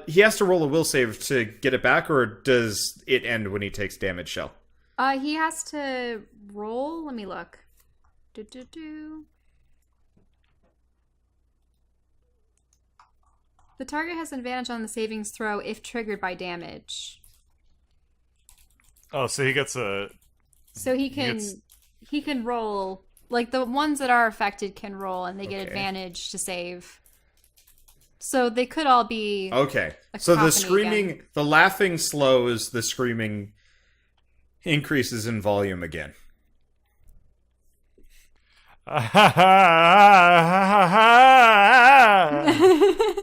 He has to roll a will save to get it back, or does it end when he takes damage, Shell? He has to roll. Let me look. The target has advantage on the savings throw if triggered by damage. Oh, so he gets a... So he can roll, like the ones that are affected can roll and they get advantage to save. So they could all be Okay. a So the cacophony screaming, again. the laughing slows, the screaming increases in volume again.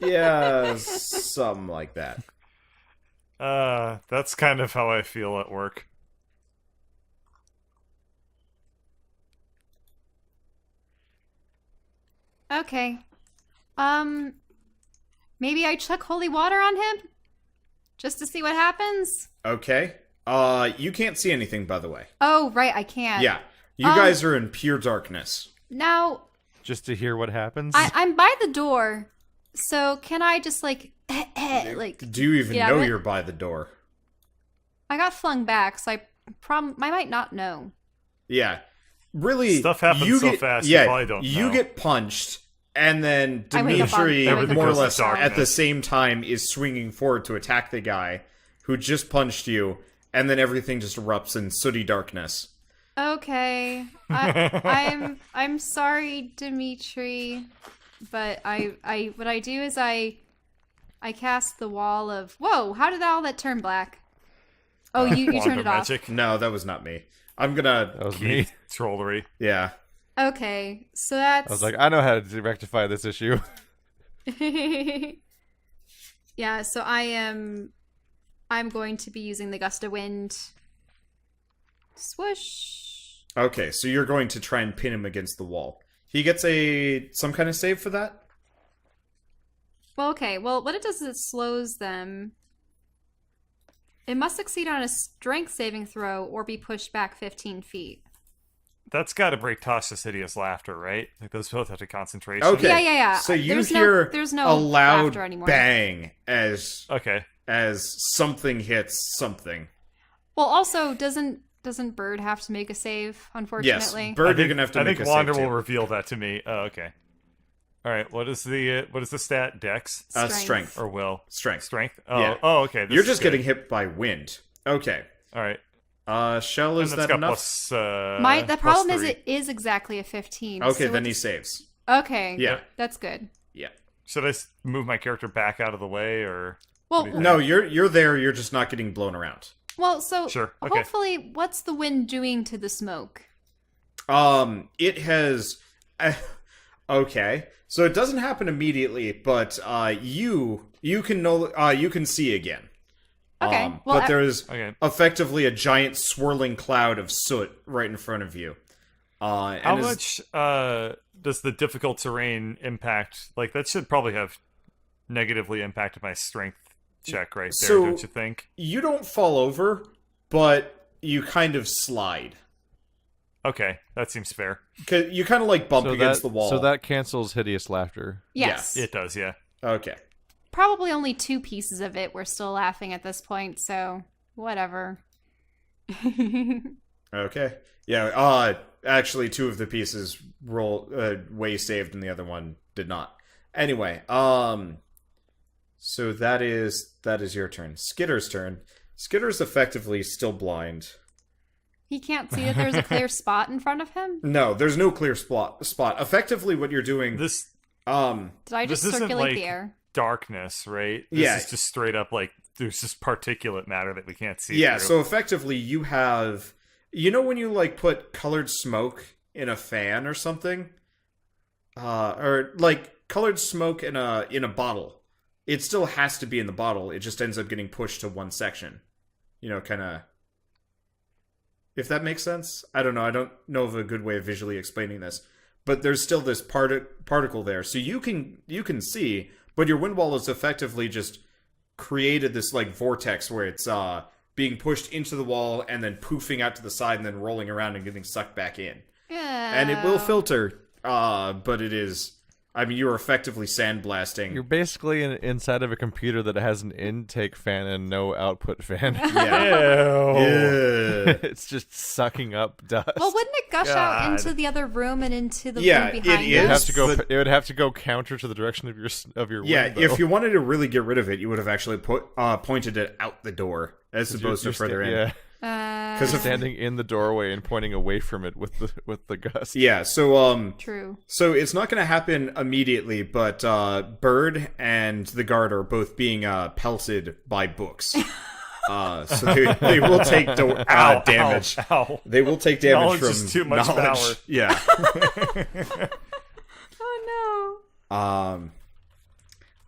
Yeah, something like that. That's kind of how I feel at work. Okay. Maybe I chuck holy water on him? Just to see what happens? Okay. You can't see anything, by the way. Oh, right, I can't. Yeah. You guys are in pure darkness. Now, Just to hear what happens. I'm by the door, so can I just, like, like... Do you even Yeah, know but- you're by the door? I got flung back, so I might not know. Yeah. Really, Stuff happens you so get, fast, you yeah, probably don't you know. get punched, and then I wake up on- Dimitri, I wake up more or on less darkness. at the same time, is swinging forward to attack the guy who just punched you, and then everything just erupts in sooty darkness. Okay. I'm sorry, Dimitri, but what I do is I cast the wall of... Whoa, how did all that turn black? Oh, you Wand turned of it off. magic. No, that was not me. I'm That gonna... was me. Trollery. Yeah. Okay, so that's... I was like, I know how to rectify this issue. Yeah, so I'm going to be using the gust of wind. Swoosh. Okay, so you're going to try and pin him against the wall. He gets some kind of save for that? Well, okay. Well, what it does is it slows them. It must succeed on a strength saving throw or be pushed back 15 feet. That's got to break Tasha's hideous laughter, right? Like those both have to concentration. Okay. Yeah. So you There's hear there's no a loud laughter anymore. bang as Okay. something hits something. Well, also, doesn't Bird have to make a save, unfortunately? Yes, Bird, you're gonna have to make a save Wander too. will reveal that to me. Oh, okay. All right. What is the stat? Dex Strength. or will? Strength. Strength. Oh, Yeah. oh, okay. This You're is just good. getting hit by wind. Okay. All right. Shell, is And that's that got enough? plus, The problem is +3. it is exactly a 15. Okay, so then he it's- saves. Okay, Yeah. that's good. Yeah. Should I move my character back out of the way, or? Well, do you think? No, you're there. You're just not getting blown around. so Sure, okay. hopefully, what's the wind doing to the smoke? It has. Okay, so it doesn't happen immediately, but you can see again. Okay, But there's Okay. effectively a giant swirling cloud of soot right in front of you. And How as- much does the difficult terrain impact? Like that should probably have negatively impacted my strength check right there, So- don't you think? You don't fall over, but you kind of slide. Okay, that seems fair. 'Cause you kind of like bump So against that, the wall. So that cancels hideous laughter. Yes. It does, yeah. Okay. Probably only 2 pieces of it. We're still laughing at this point, so whatever. Okay. Yeah. Actually, 2 of the pieces way saved, and the other one did not. Anyway. So that is your turn. Skitter's turn. Skitter's effectively still blind. He can't see that there's a clear spot in front of him? No, there's no clear spot. Effectively, what you're doing. This Did I just This isn't circulate like- the air? darkness, right? This Yeah. is just straight up like there's just particulate matter that we can't see. Yeah. through. So effectively, you have. You know when you like put colored smoke in a fan or something, or like colored smoke in a bottle. It still has to be in the bottle. It just ends up getting pushed to one section. You know, kind of. If that makes sense, I don't know. I don't know of a good way of visually explaining this, but there's still this particle there, so you can see, but your wind wall is effectively just created this like vortex where it's being pushed into the wall and then poofing out to the side and then rolling around and getting sucked back in, Yeah. and it will filter, but it is I mean, you were effectively sandblasting. You're basically inside of a computer that has an intake fan and no output fan. Yeah. It's just sucking up dust. Well, wouldn't it gush out God. into the other room and into the Yeah, room behind it It would is. us? it would have to go counter to the direction of your Yeah, window. if you wanted to really get rid of it, you would have actually pointed it out the door as opposed to You're further in. Yeah, Because standing in the doorway and pointing away from it with the gust. yeah, so True. so it's not going to happen immediately, but Bird and the guard are both being pelted by books. So they will take damage. Ow. They will take damage Knowledge from is too much knowledge. power. Yeah. Oh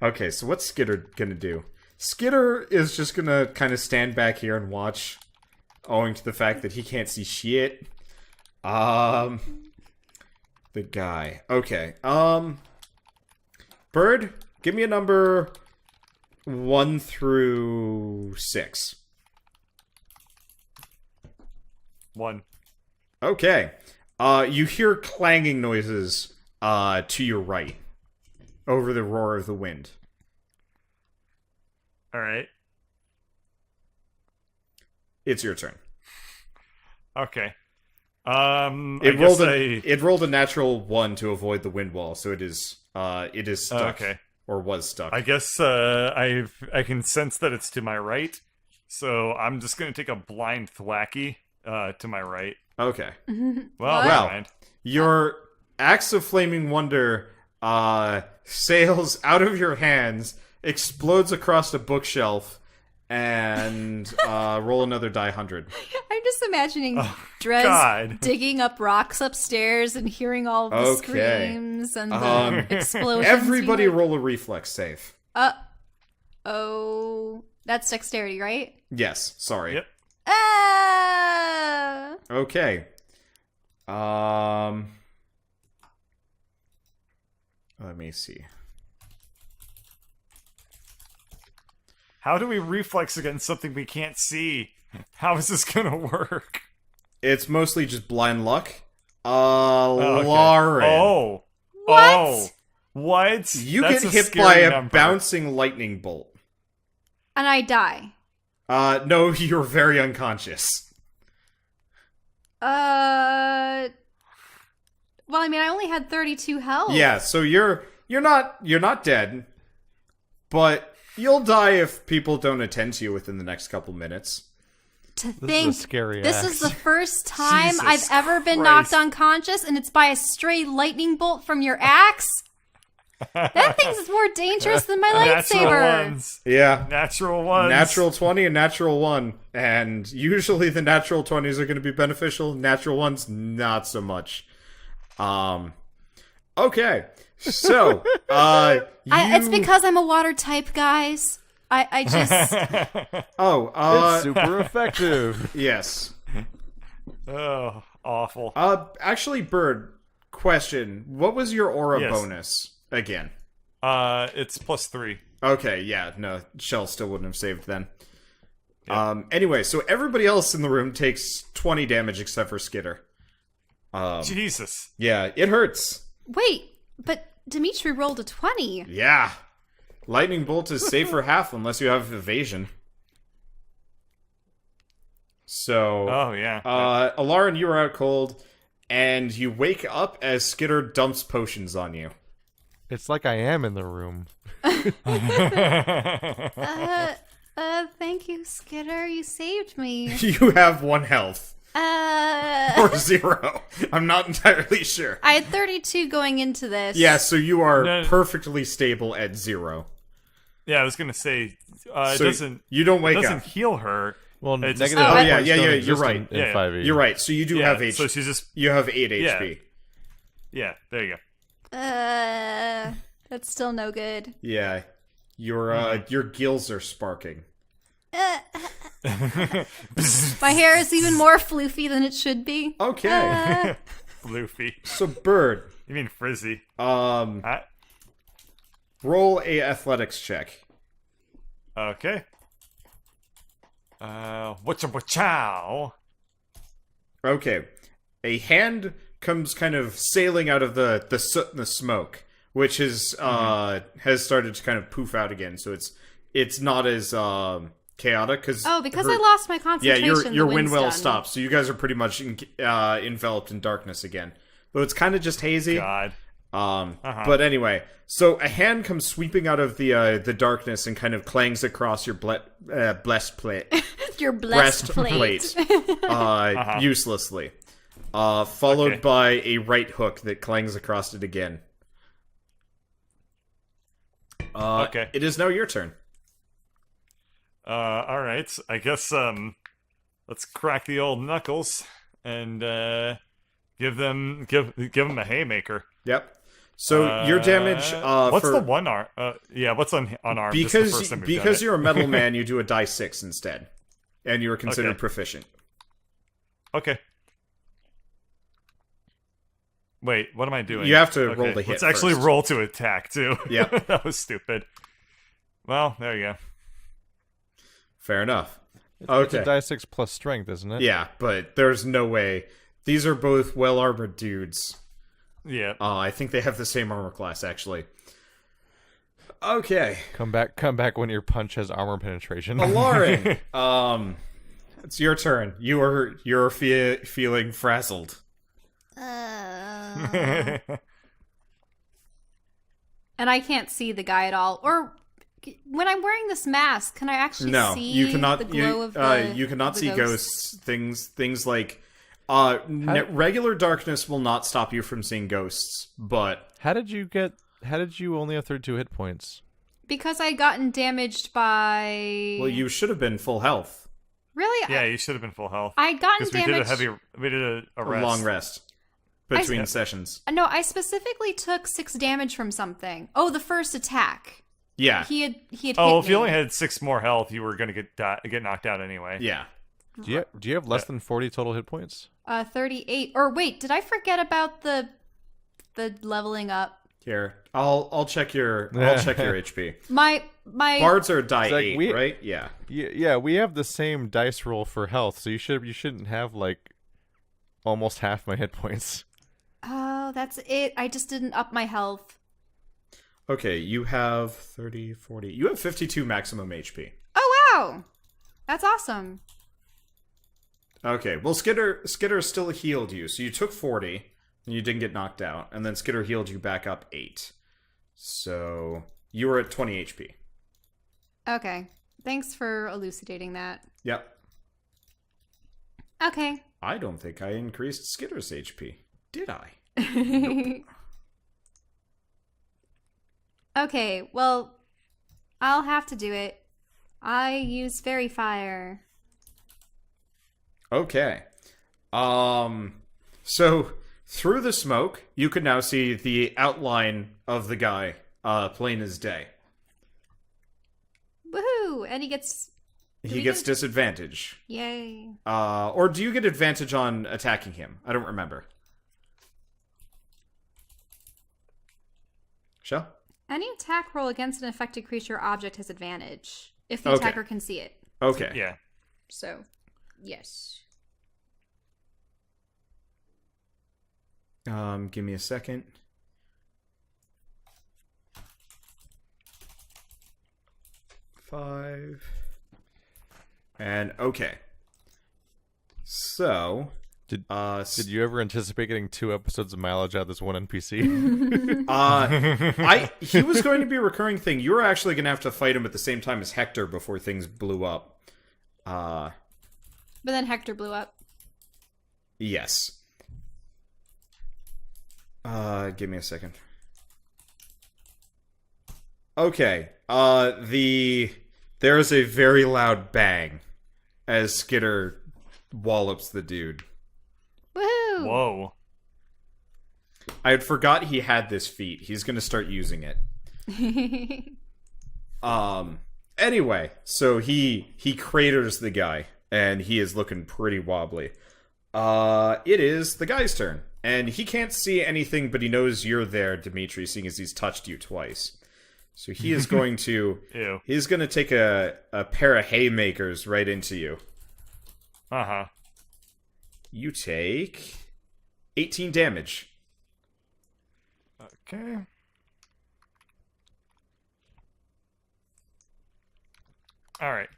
Okay, so what's Skitter gonna do? Skitter is just gonna kind of stand back here and watch, owing to the fact that he can't see shit. The guy. Okay. Bird, give me a number 1 through 6. 1. Okay. You hear clanging noises to your right over the roar of the wind. All right. It's your turn. Okay. It rolled a natural 1 to avoid the wind wall, so it is stuck. Okay. Or was stuck. I guess I can sense that it's to my right, so I'm just gonna take a blind thwacky to my right. Okay. Well, What? never mind. Your axe of flaming wonder sails out of your hands, explodes across a bookshelf, and roll another die 100. I'm just imagining God. Drez digging up rocks upstairs and hearing all of the Okay. screams and the explosions. Everybody being like, roll a reflex save. oh, that's dexterity, right? Yes, sorry. Yep. Ah! Okay. Let me see. How do we reflex against something we can't see? How is this gonna work? It's mostly just blind luck. Okay. Lauren. Oh. What? Oh. What? You That's get a hit scary by a number. bouncing lightning bolt. And I die. No, you're very unconscious. Well, I mean, I only had 32 health. Yeah, so you're not dead, but you'll die if people don't attend to you within the next couple minutes. To This think is a scary this axe. is the first time Jesus I've ever been Christ. knocked unconscious, and it's by a stray lightning bolt from your axe. That thing's more dangerous than my Natural lightsaber. ones. Yeah. Natural ones. Natural 20 and natural 1. And usually the natural 20s are going to be beneficial. Natural 1s, not so much. Okay. So, It's because I'm a water type, guys. I just It's super effective. yes. Oh, awful. Actually, Bird, question. What was your aura Yes. bonus again? It's +3. Okay, yeah, no, Shell still wouldn't have saved then. Anyway, so everybody else in the room takes 20 damage except for Skitter. Jesus. Yeah, it hurts. wait, but Dimitri rolled a 20. Yeah. Lightning bolt is safe for half unless you have evasion. So, Oh, yeah. Alarin, you are out cold, and you wake up as Skitter dumps potions on you. It's like I am in the room. Thank you, Skitter. You saved me. You have 1 health. I Or 0. I'm not entirely sure. had 32 going into this. Yeah, so you are No. perfectly stable at 0. Yeah, I was gonna say, it So doesn't. you don't It wake doesn't up. heal her. Well, It's negative just- Oh, hit yeah, points yeah, don't yeah, exist you're right. in Yeah. 5e. You're right. So you do Yeah, have HP. so she's just. You have 8 Yeah. HP. Yeah, there you go. That's still no good. Yeah. Your gills are sparking. My hair is even more floofy than it should be. Okay. Floofy. So Bird, You mean frizzy? roll a athletics check. Okay. Whatcha-whatchow? Okay. A hand comes kind of sailing out of the soot and the smoke. which is has started to kind of poof out again. So it's not as chaotic because because I lost my concentration. Yeah, your the wind wind's well done. stopped, so you guys are pretty much enveloped in darkness again. Though it's kind of just hazy. God. But anyway, so a hand comes sweeping out of the darkness and kind of clangs across your blessed plate. Your breastplate. Uselessly. Followed by a right hook that clangs across it again. Okay. It is now your turn. Alright. I guess, let's crack the old knuckles and, give them a haymaker. Yep. So your damage, what's the one arm? What's unarmed? Because you're a metal man, you do a die 6 instead. And you are considered Okay. proficient. Okay. Wait, what am I doing? You have to roll the hit Let's actually first. roll to attack, too. Yep. That was stupid. Well, there you go. Fair enough. It's Okay. a die 6 plus strength, isn't it? Yeah, but there's no way. These are both well-armored dudes. Yeah. I think they have the same armor class, actually. Okay. Come back when your punch has armor penetration. Lauren, it's your turn. You're feeling frazzled. And I can't see the guy at all. Or when I'm wearing this mask, can I actually No, see you cannot. the glow of the You cannot the see ghosts? Things like regular darkness will not stop you from seeing ghosts. But How did you only have 32 hit points? Because I gotten damaged by. well, you should have been full health. Really? Yeah, you should have been full health. I'd gotten Because damaged. we did a A rest. long rest between sessions. No, I specifically took 6 damage from something. Oh, the first attack. Yeah. He had hit Oh, if me. you only had 6 more health, you were gonna get knocked out anyway. Yeah. Do you have less than 40 total hit points? 38. Or wait, did I forget about the leveling up? Here, I'll check your HP. My Bards are die like 8, right? Yeah. Yeah, we have the same dice roll for health, so you shouldn't have like almost half my hit points. Oh, that's it. I just didn't up my health. Okay, you have 30, 40. You have 52 maximum HP. Oh wow, that's awesome. Okay, well, Skitter still healed you, so you took 40, and you didn't get knocked out, and then Skitter healed you back up 8. So you were at 20 HP. Okay, thanks for elucidating that. Yep. Okay. I don't think I increased Skitter's HP. Did I? Okay, well, I'll have to do it. I use Fairy Fire. Okay. So through the smoke, you can now see the outline of the guy, plain as day. Woohoo! And he gets Disadvantage. yay. Or do you get advantage on attacking him? I don't remember. Shall? Any attack roll against an affected creature or object has advantage if the Okay. attacker can see it. Okay. Yeah. So, yes. Give me a second. Five. And okay. So Did you ever anticipate getting 2 episodes of mileage out of this one NPC? he was going to be a recurring thing. You were actually going to have to fight him at the same time as Hector before things blew up. But then Hector blew up. Yes. Give me a second. Okay. There is a very loud bang as Skitter wallops the dude. Woohoo! Whoa. I had forgot he had this feat. He's going to start using it. Anyway, so he craters the guy, and he is looking pretty wobbly. It is the guy's turn, and he can't see anything, but he knows you're there, Dimitri, seeing as he's touched you twice. So he is going to Ew. he's going to take a pair of haymakers right into you. Uh-huh. You take 18 damage. Okay. All right.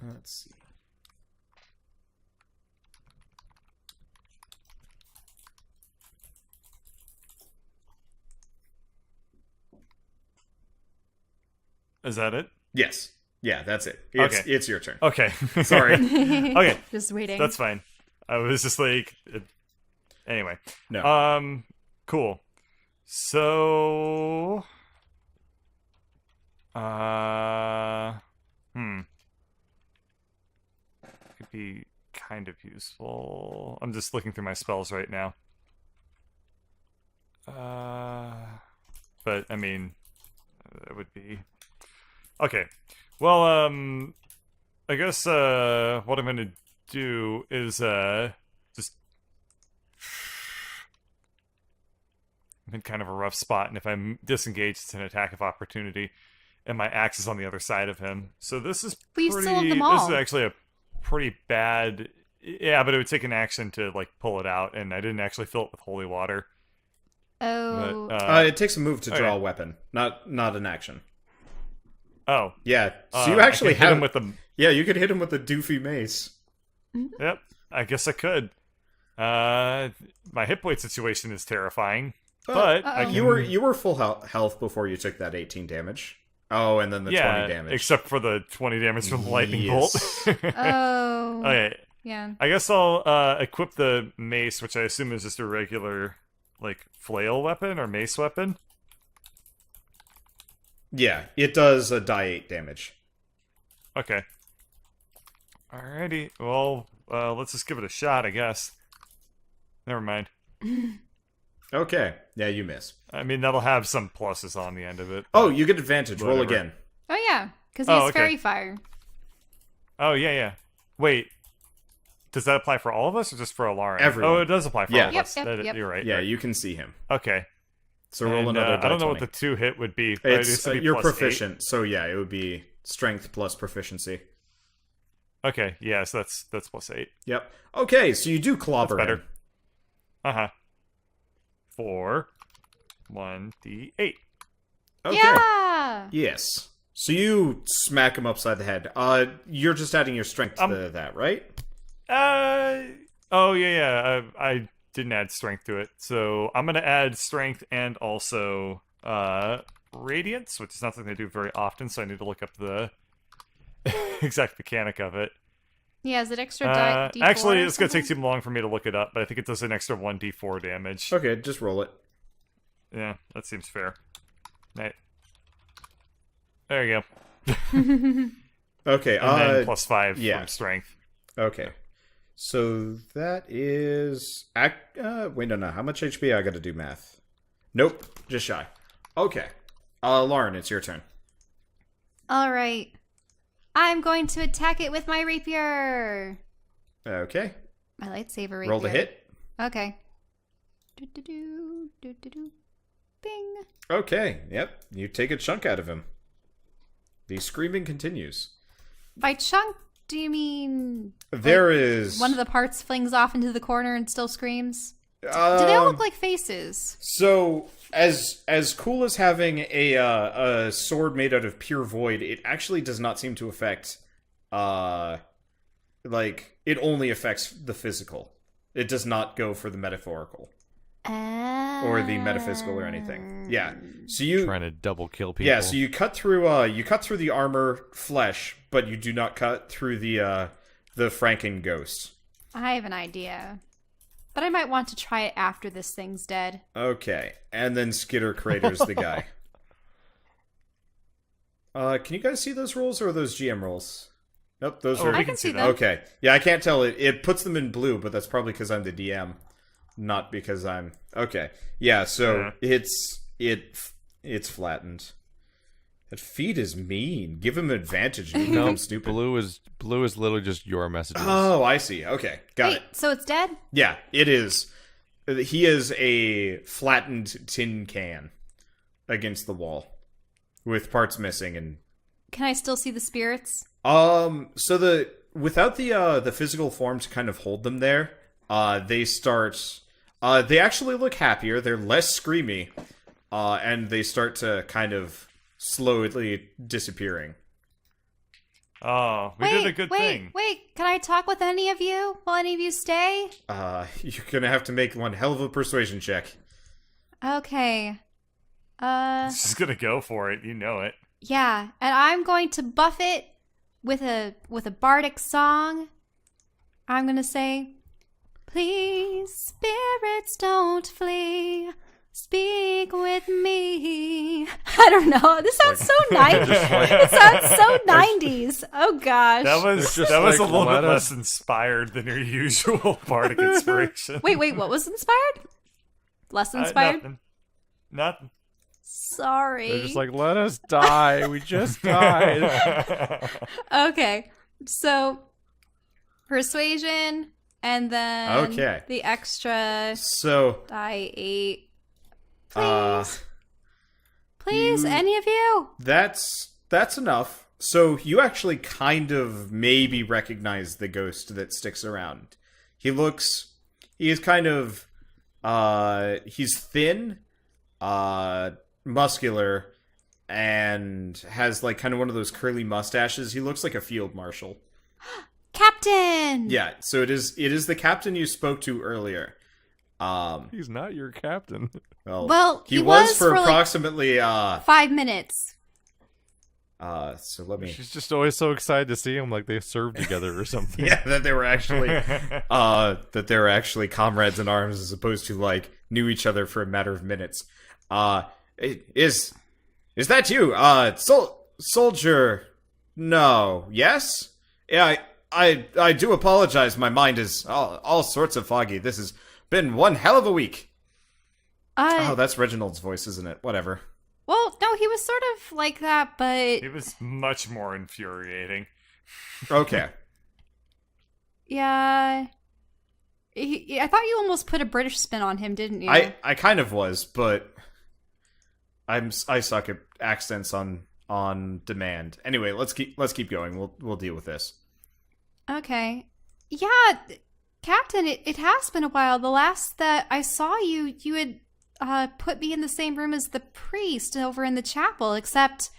Let's see. Is that it? Yes. Yeah, that's it. Okay. It's your turn. Okay. Sorry. Okay. Just waiting. That's fine. I was just like, anyway. No. Cool. So, could be kind of useful. I'm just looking through my spells right now. But I mean, it would be okay. Well, I guess what I'm gonna do is just I'm in kind of a rough spot, and if I'm disengaged, it's an attack of opportunity, and my axe is on the other side of him. So this is But you still have them This all. is actually a pretty bad. Yeah, but it would take an action to like pull it out, and I didn't actually fill it with holy water. Oh. But, It takes a move to okay. draw a weapon, not an action. oh, Yeah. So you I actually could hit have him with the. Yeah, you could hit him with the doofy mace. Yep, I guess I could. My hit point situation is terrifying, but I can, You were full health before you took that 18 damage. Oh, and then the 20 damage. except for the 20 damage from the lightning Yes. bolt. Oh. Okay, Yeah. I guess I'll equip the mace, which I assume is just a regular, like, flail weapon or mace weapon. Yeah, it does a die 8 damage. Okay. Alrighty, well, let's just give it a shot, I guess. Never mind. Okay. Yeah, you miss. I mean, that'll have some pluses on the end of it. Oh, you get advantage. Roll Whatever. again. Oh yeah, because he Oh, has okay. fairy fire. Oh, yeah. Wait. Does that apply for all of us or just for Alarin? Everyone. Oh, it does apply for Yeah. all of Yep, us. yep. You're right. Yeah, right. you can see him. Okay. So roll And, another die I don't know 20. what the 2 hit would be. But It's it would be you're plus proficient, so yeah, it would be strength plus proficiency. 8. Okay, yeah, so that's plus 8. Yep. Okay, so you do clobber That's better. him. Uh-huh. 4 1d8. Okay. Yeah. Yes. So you smack him upside the head. You're just adding your strength to that, right? Oh yeah. I didn't add strength to it, so I'm gonna add strength and also radiance, which is not something I do very often, so I need to look up the exact mechanic of it. Yeah, is it extra die? D4 Actually, or it's gonna take something? too long for me to look it up, but I think it does an extra 1d4 damage. Okay, just roll it. Yeah, that seems fair. Right. There you go. Okay, And then plus 5 yeah. from strength. Okay. So that is wait, no. How much HP? I got to do math. Nope, just shy. Okay. Lauren, it's your turn. All right. I'm going to attack it with my rapier. Okay. My lightsaber rapier. Roll the hit. Okay. Do-do-do, do-do-do. Bing. Okay. Yep. You take a chunk out of him. The screaming continues. By chunk, do you mean There is one of the parts flings off into the corner and still screams? Do they all look like faces? So as cool as having a sword made out of pure void, it actually does not seem to affect like it only affects the physical. It does not go for the metaphorical or the metaphysical or anything. Yeah. So you Trying to double kill people. yeah, so you cut through the armor flesh, but you do not cut through the Franken ghost. I have an idea. But I might want to try it after this thing's dead. Okay, and then Skitter craters the guy. Can you guys see those rolls or are those GM rolls? Nope, those are. I can see them. Okay, yeah, I can't tell. It puts them in blue, but that's probably because I'm the DM, not because I'm. Okay, yeah. So it's flattened. That feed is mean. Give him advantage. And No, become stupid. blue is literally just your messages. Oh, I see. Okay, got Wait, it. so it's dead? Yeah, it is. He is a flattened tin can against the wall with parts missing and Can I still see the spirits? so without the physical form to kind of hold them there, they start they actually look happier, they're less screamy, and they start to kind of slowly disappearing. Oh, we did a good thing. Wait, can I talk with any of you? Will any of you stay? You're gonna have to make one hell of a persuasion check. Okay. She's gonna go for it, you know it. Yeah, and I'm going to buff it with a bardic song. I'm gonna say, "Please, spirits, don't flee. Speak with me." I don't know. This sounds so 90s. It sounds so 90s. Oh gosh. That was just a like, little let bit us- less inspired than your usual bardic inspiration. Wait, what was inspired? Less inspired? Nothing. Sorry. They're just like, let us die. We just died. Okay. So persuasion and then Okay. the extra So, die 8. uh, Please, you- any of you? that's enough. So you actually kind of maybe recognize the ghost that sticks around. He is kind of, he's thin, muscular, and has like kind of one of those curly mustaches. He looks like a field marshal. Captain! Yeah, so it is the captain you spoke to earlier. He's not your captain. Well, he was for like, approximately 5 minutes. so let me She's just always so excited to see him, like they served together or something. yeah, that they were actually comrades in arms as opposed to like knew each other for a matter of minutes. Is that you? Soldier? No. Yes? Yeah, I do apologize. My mind is all sorts of foggy. This has been one hell of a week. Oh, that's Reginald's voice, isn't it? Whatever. Well, no, he was sort of like that, but It was much more infuriating. Okay. yeah. I thought you almost put a British spin on him, didn't you? I kind of was, but I suck at accents on demand. Anyway, let's keep going. We'll deal with this. Okay. Yeah, Captain, it has been a while. The last that I saw you, you had put me in the same room as the priest over in the chapel, except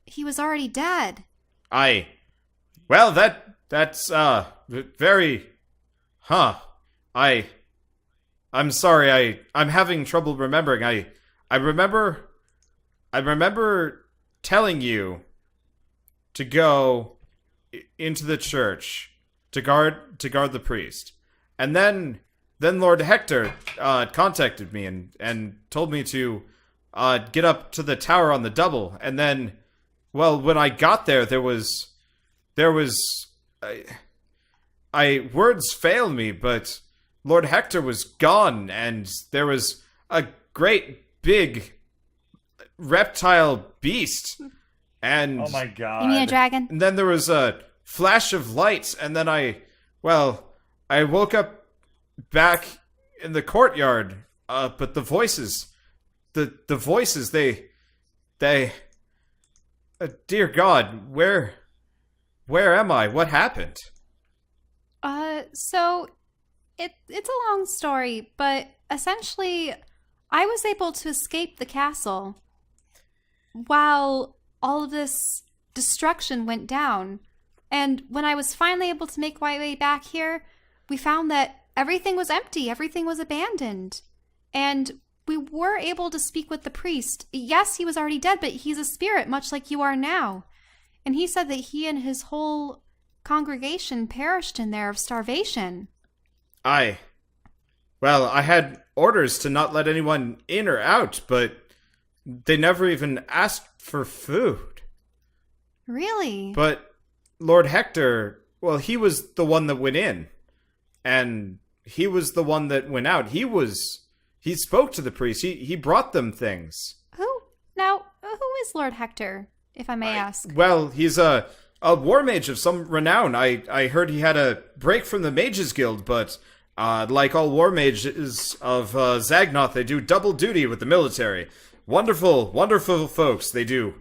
he was already dead. Well, that's very I'm sorry. I'm having trouble remembering. I remember telling you to go into the church to guard the priest. And then Lord Hector contacted me and told me to get up to the tower on the double. And then, well, when I got there, there was words fail me, but Lord Hector was gone, and there was a great big reptile beast. And Oh my god. You mean a dragon? and then there was a flash of light, and then I woke up back in the courtyard. But the voices, they, dear God, where am I? What happened? So it's a long story, but essentially I was able to escape the castle while all of this destruction went down. And when I was finally able to make my way back here, we found that everything was empty, everything was abandoned. And we were able to speak with the priest. Yes, he was already dead, but he's a spirit, much like you are now. And he said that he and his whole congregation perished in there of starvation. I had orders to not let anyone in or out, but they never even asked for food. Really? But Lord Hector, well, he was the one that went in, and he was the one that went out. He spoke to the priest. He brought them things. Who is Lord Hector, if I may ask? Well, he's a war mage of some renown. I heard he had a break from the Mages Guild, but like all war mages of Zagnoth, they do double duty with the military. Wonderful, wonderful folks. They do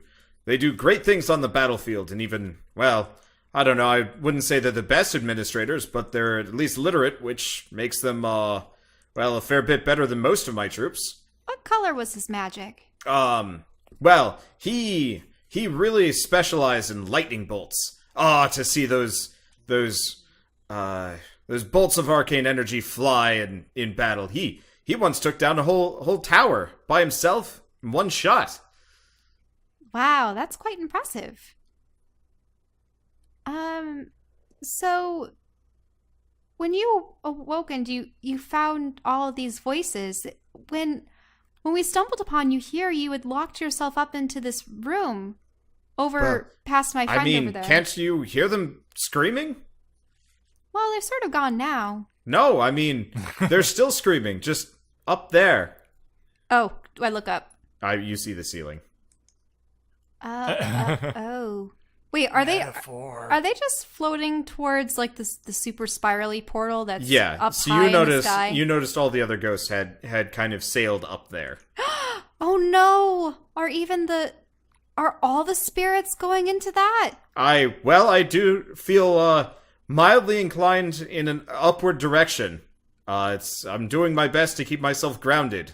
great things on the battlefield, and even, well, I don't know, I wouldn't say they're the best administrators, but they're at least literate, which makes them, a fair bit better than most of my troops. What color was his magic? Well, he really specialized in lightning bolts. Ah, to see those bolts of arcane energy fly in battle. He once took down a whole tower by himself in one shot. Wow, that's quite impressive. So when you awoke and you found all of these voices, when we stumbled upon you here, you had locked yourself up into this room past my friend over there. Can't you hear them screaming? Well, they've sort of gone now. No, I mean, they're still screaming, just up there. Oh, do I look up? You see the ceiling. Oh. Wait, are they just floating towards like the super spirally portal that's up so high in the sky? You noticed all the other ghosts had kind of sailed up there. Oh no! Are all the spirits going into that? I do feel mildly inclined in an upward direction. I'm doing my best to keep myself grounded.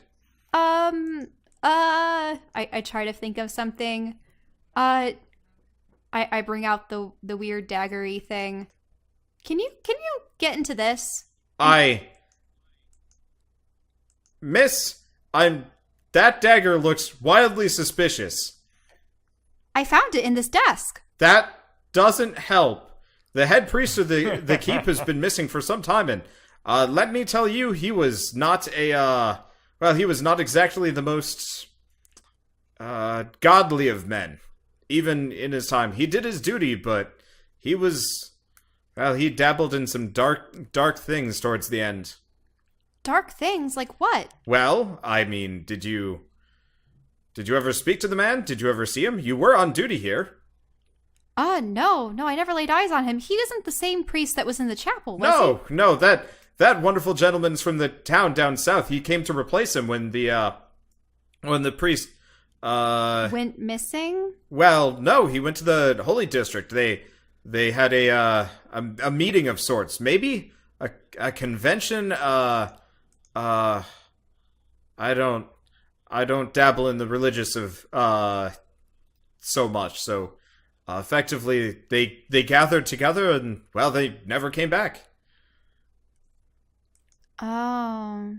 I try to think of something. I bring out the weird daggery thing. Can you get into this? Miss, that dagger looks wildly suspicious. I found it in this desk. That doesn't help. The head priest of the keep has been missing for some time, and let me tell you, he was not he was not exactly the most godly of men. Even in his time, he did his duty, but he dabbled in some dark things towards the end. Dark things? Like what? Well, I mean, did you ever speak to the man? Did you ever see him? You were on duty here. No, I never laid eyes on him. He isn't the same priest that was in the chapel, was he? No, that wonderful gentleman's from the town down south. He came to replace him when the priest went missing? Well, no, he went to the Holy District. They had a meeting of sorts. Maybe a convention. I don't dabble in the religious of so much. So effectively, they gathered together and they never came back. Oh.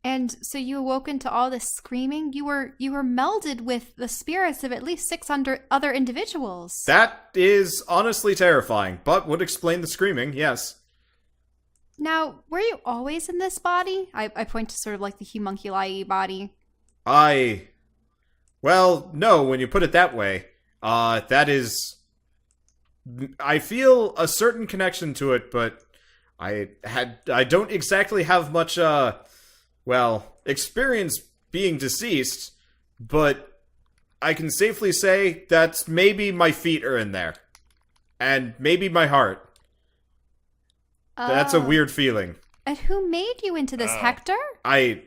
And so you awoken to all this screaming? You were melded with the spirits of at least 600 other individuals. That is honestly terrifying, but would explain the screaming, yes. Now, were you always in this body? I point to sort of like the homunculi body. Well, no, when you put it that way. That is... I feel a certain connection to it, but I don't exactly have much, experience being deceased, but I can safely say that maybe my feet are in there. And maybe my heart. That's a weird feeling. And who made you into this, Hector? I'm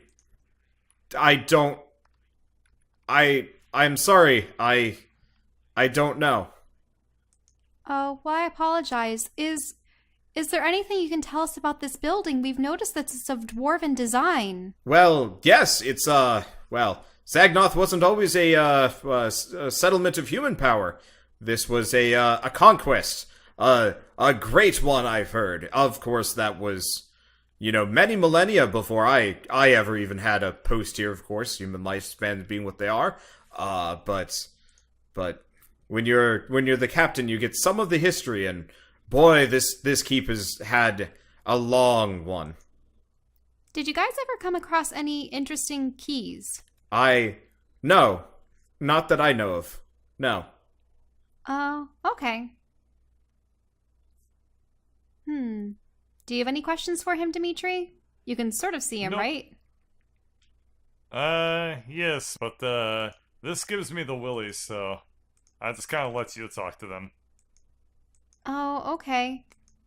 sorry. I don't know. Oh, well, I apologize. Is there anything you can tell us about this building? We've noticed that it's of dwarven design. Well, yes, it's, Sagnoth wasn't always a settlement of human power. This was a conquest. A great one, I've heard. Of course, that was, many millennia before I ever even had a post here, of course, human lifespan being what they are. But when you're the captain, you get some of the history, and boy, this keep has had a long one. Did you guys ever come across any interesting keys? No. Not that I know of. No. Oh, okay. Do you have any questions for him, Dimitri? You can sort of see him, Nope. right? Yes, but, this gives me the willies, so I just kind of let you talk to them. Oh, okay.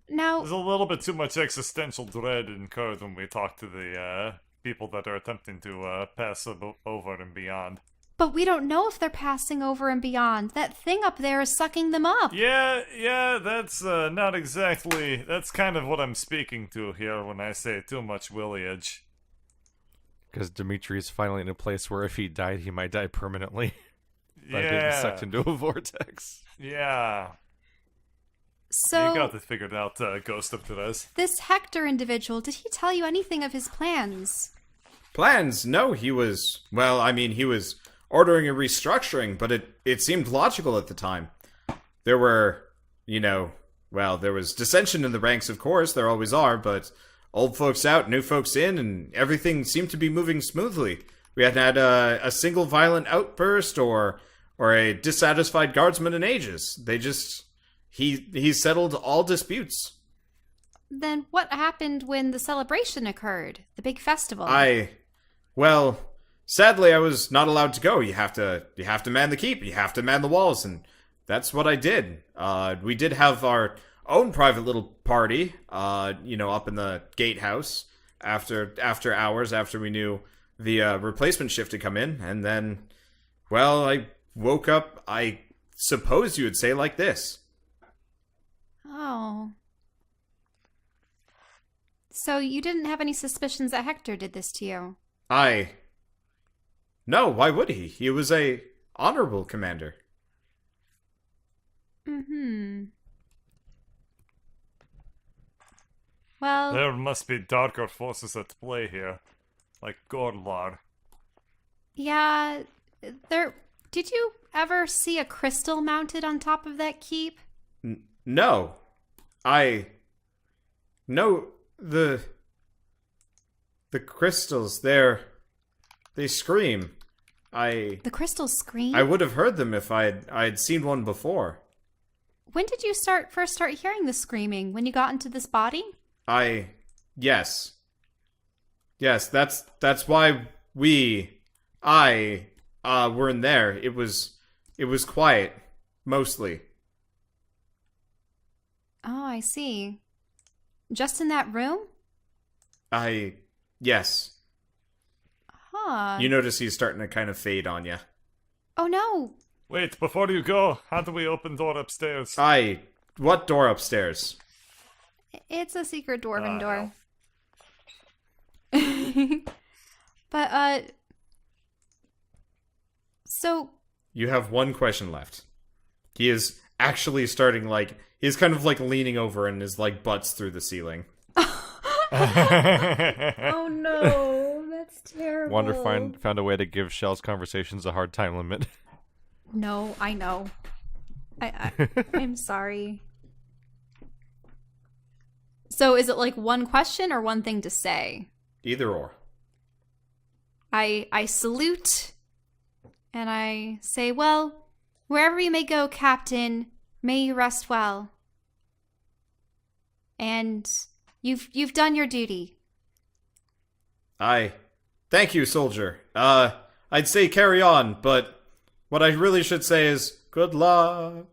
Now, There's a little bit too much existential dread incurred when we talk to the, people that are attempting to, pass over and beyond. but we don't know if they're passing over and beyond. That thing up there is sucking them up. Yeah, that's, not exactly... That's kind of what I'm speaking to here when I say too much williage. Because Dimitri is finally in a place where if he died, he might die permanently. By being Yeah. sucked into a vortex. Yeah. So You got this figured out, Ghost of Therese. this Hector individual, did he tell you anything of his plans? Plans? No, he was ordering a restructuring, but it seemed logical at the time. There were, there was dissension in the ranks, of course, there always are, but old folks out, new folks in, and everything seemed to be moving smoothly. We hadn't had a single violent outburst or a dissatisfied guardsman in ages. He settled all disputes. Then what happened when the celebration occurred? The big festival? Well, sadly I was not allowed to go. You have to man the keep, you have to man the walls, and that's what I did. We did have our own private little party, up in the gatehouse after hours, after we knew the replacement shift had come in, and then, well, I woke up, I suppose you would say, like this. Oh. So you didn't have any suspicions that Hector did this to you? No, why would he? He was a honorable commander. Mm-hmm. Well... There must be darker forces at play here. Like Gorlar. Yeah, did you ever see a crystal mounted on top of that keep? No. No, the crystals, they scream. The crystals scream? I would have heard them if I'd seen one before. When did you first start hearing the screaming? When you got into this body? Yes. Yes, that's why were in there. It was quiet, mostly. Oh, I see. Just in that room? Yes. Huh. You notice he's starting to kind of fade on you. Oh no. Wait, before you go, how do we open door upstairs? What door upstairs? It's a secret dwarven door. hell. But, so... You have one question left. He is actually starting, he's kind of, leaning over and his, butts through the ceiling. Oh no, that's terrible. Wander found a way to give Shell's conversations a hard time limit. No, I know. I'm sorry. So is it one question or one thing to say? Either or. I salute and I say, well, wherever you may go, Captain, may you rest well. And you've done your duty. Thank you, soldier. I'd say carry on, but what I really should say is good luck.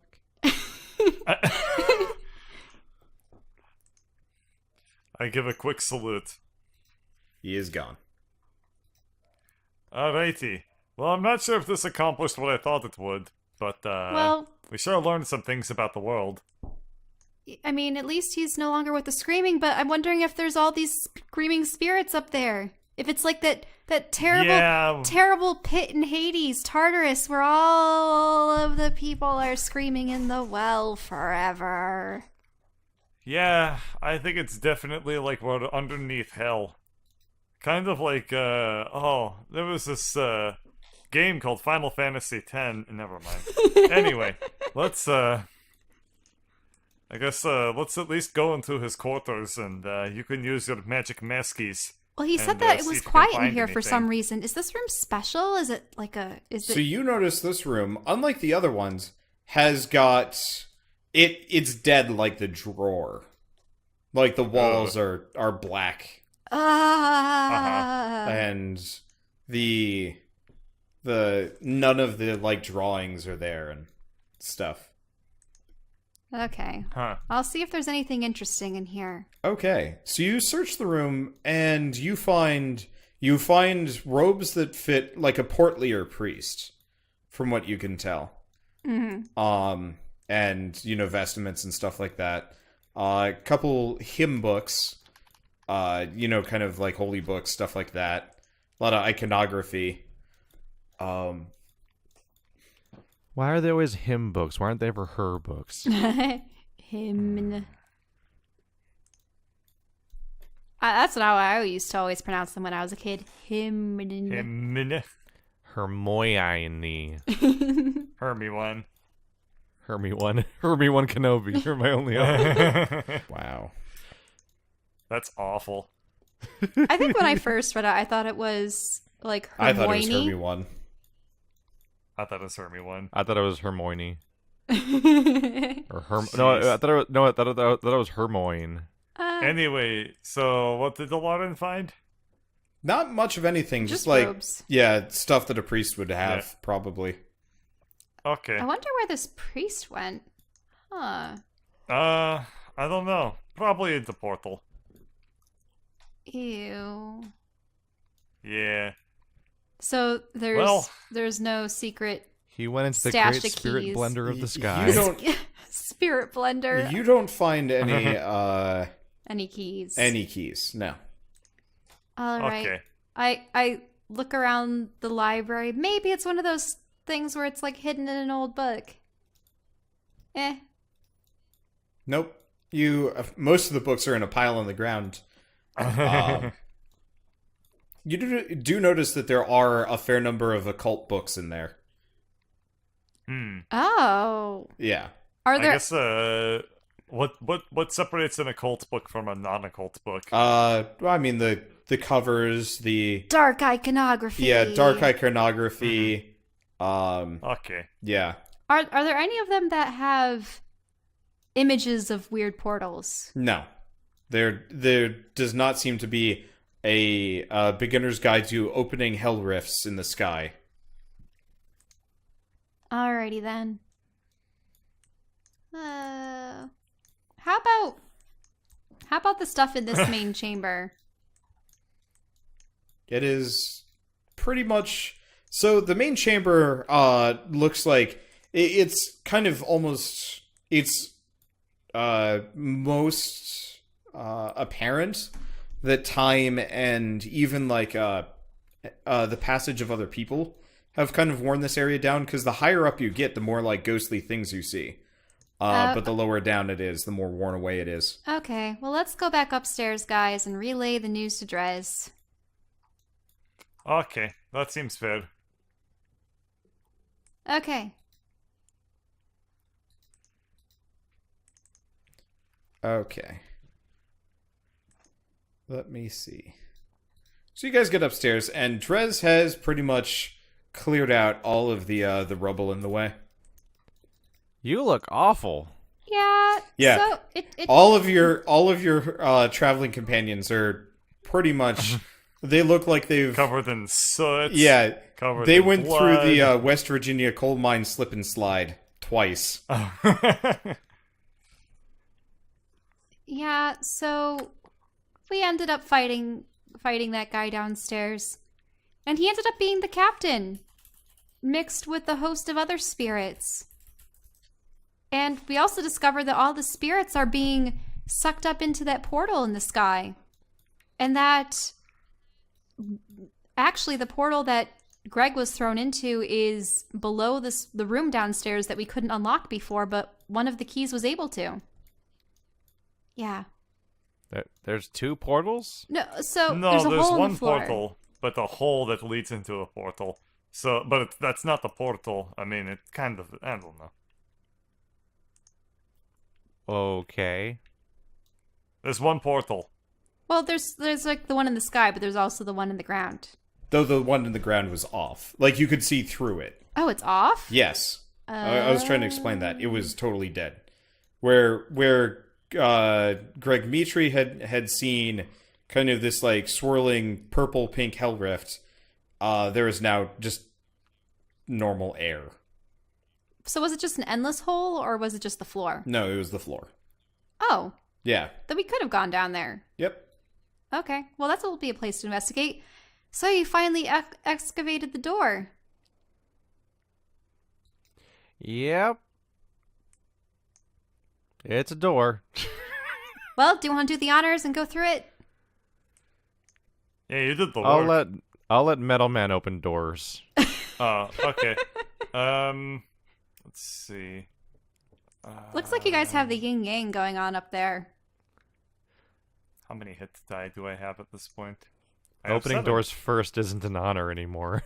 I give a quick salute. He is gone. Alrighty. Well, I'm not sure if this accomplished what I thought it would, but Well, we sure learned some things about the world. I mean, at least he's no longer with the screaming, but I'm wondering if there's all these screaming spirits up there. If it's like that terrible pit in Hades, Tartarus, where all of the people are screaming in the well forever. Yeah, I think it's definitely like we're underneath hell. Kind of like, there was this, game called Final Fantasy X. Never mind. Anyway, let's at least go into his quarters and, you can use your magic maskies. Well, he said And, that it see was if you can quiet in find here for some anything. reason. Is this room special? Is it So you notice this room, unlike the other ones, has got... It's dead like the drawer. Like the walls are black. And the none of the drawings are there and stuff. Okay. Huh. I'll see if there's anything interesting in here. Okay, so you search the room and you find robes that fit like a portlier priest, from what you can tell. Mm-hmm. And vestments and stuff like that. A couple hymn books, kind of like holy books, stuff like that. a lot of iconography. Why are they always hymn books? Why aren't they ever her books? Hymn. That's what I used to always pronounce them when I was a kid. Hymn. Hermione. Hermione. Hermione. Hermione Kenobi. You're my only other. Wow. That's awful. I think when I first read it, I thought it was like Hermione. I thought it was Hermione. I thought it was Hermione. I thought it was Hermione. Or Jeez. No, I thought it was Hermione. Anyway, so what did the Lauren find? Not much of anything. Just like, robes. yeah, stuff that a priest would have, Yeah. probably. Okay. I wonder where this priest went. Huh. I don't know. Probably in the portal. Ew. Yeah. So there's no secret He went into the Stash great of spirit keys. blender of the You sky. don't. spirit blender. You don't find any Any keys? any keys. No. All right. Okay. I look around the library. Maybe it's one of those things where it's like hidden in an old book. Nope. Most of the books are in a pile on the ground. You do notice that there are a fair number of occult books in there. Oh. Yeah. Are I there guess what separates an occult book from a non-occult book? I mean the covers, the dark iconography? dark iconography. Okay. Yeah. Are there any of them that have images of weird portals? No. There does not seem to be a beginner's guide to opening hell rifts in the sky. Alrighty then. How about the stuff in this main chamber? It is pretty much so. The main chamber looks like it's kind of almost most apparent that time and even like the passage of other people have kind of worn this area down, because the higher up you get, the more like ghostly things you see. But the lower down it is, the more worn away it is. Okay, well let's go back upstairs, guys, and relay the news to Drez. Okay, that seems fair. Okay. Okay. Let me see. So you guys get upstairs, and Drez has pretty much cleared out all of the rubble in the way. You look awful. Yeah. Yeah. So it All of your traveling companions are pretty much. They look like they've Covered in soot. Yeah, Covered they in went blood. through the West Virginia coal mine slip and slide twice. Yeah, so we ended up fighting that guy downstairs. And he ended up being the captain, mixed with a host of other spirits. And we also discovered that all the spirits are being sucked up into that portal in the sky. And that actually the portal that Greg was thrown into is below the room downstairs that we couldn't unlock before, but one of the keys was able to. Yeah. There's two portals? No, so No, there's a there's hole in one the floor. portal, but a hole that leads into a portal. So, but that's not the portal. I mean, it kind of. I don't know. Okay. There's one portal. Well, there's like the one in the sky, but there's also the one in the ground. Though the one in the ground was off. Like, you could see through it. Oh, it's off? Yes. I was trying to explain that. It was totally dead. Where Greg Mitri had seen kind of this, like, swirling purple-pink hell rift, there is now just normal air. So was it just an endless hole, or was it just the floor? No, it was the floor. Oh, Yeah. then we could have gone down there. Yep. Okay, well, that will be a place to investigate. So you finally excavated the door. Yep. It's a door. Well, do you want to do the honors and go through it? Yeah, you did the work. I'll let Metal Man open doors. Oh, okay. Let's see. Looks like you guys have the yin yang going on up there. How many hit die do I have at this point? I have Opening 7. doors first isn't an honor anymore.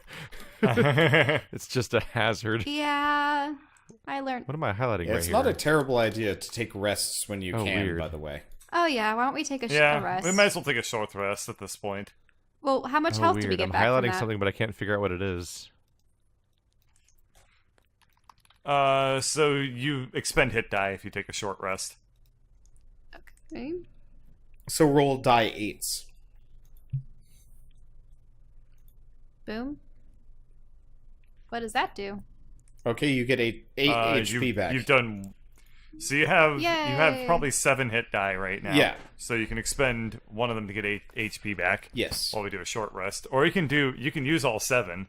It's just a hazard. Yeah, I learned. What am I highlighting right It's here? not a terrible idea to take rests when you can, weird. by the way. Oh yeah, why don't we take a Yeah, rest? we might as well take a short rest at this point. Well, how much Oh, health weird. do we get I'm back from highlighting that? something, but I can't figure out what it is. So you expend hit die if you take a short rest. Okay. So roll die 8s. Boom. What does that do? Okay, you get 8 HP back. You've done. So you have Yay. probably 7 hit die right now. Yeah. So you can expend one of them to get 8 HP back. Yes. While we do a short rest, or you can use all 7.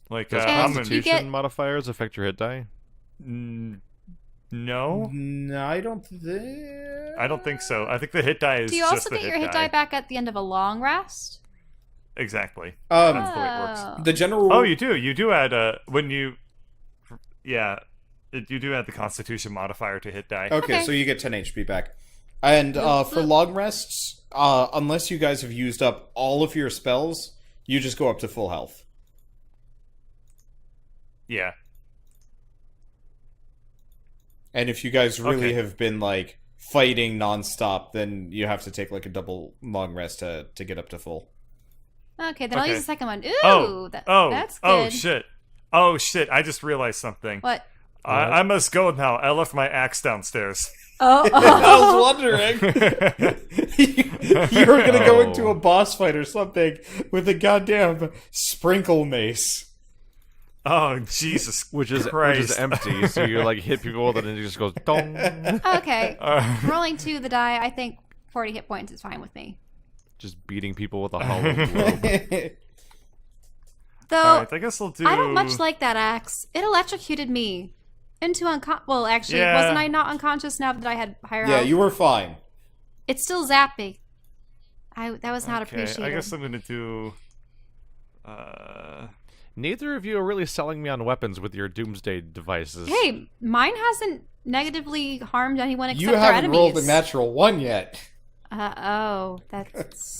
Like Does And I'm you gonna, Constitution get- modifiers affect your hit die? no, No, I don't think so. I think the hit die is Do you just also the get your hit die back at the end of a long rest? Exactly. That's the way it Oh. works. The general. Oh, you do. You do add when you. Yeah, you do add the Constitution modifier to hit die. Okay, so you get 10 HP back. And for long rests, unless you guys have used up all of your spells, you just go up to full health. Yeah. And if you guys really Okay. have been like fighting nonstop, then you have to take like a double long rest to get up to full. Okay, then I'll Okay. use the second one. Ooh, Oh. that's good. Oh shit. Oh shit. I just realized something. What? I must go now. I left my axe downstairs. Oh, I was wondering. You were gonna go into Oh. a boss fight or something with a goddamn sprinkle mace. Oh Jesus Which is Christ. empty, so you like hit people with it and it just goes dong. okay. Rolling 2 the die, I think 40 hit points is fine with me. Just beating people with a hollow globe. Though, Alright, I guess I'll do. I don't much like that axe. It electrocuted me into well, actually, Yeah. wasn't I not unconscious now that I had higher Yeah, health? you were fine. It still zapped me. That was not Okay, appreciated. I guess I'm gonna do. Neither of you are really selling me on weapons with your doomsday devices. Hey, mine hasn't negatively harmed anyone except You their haven't enemies. rolled a natural 1 yet. Oh, that's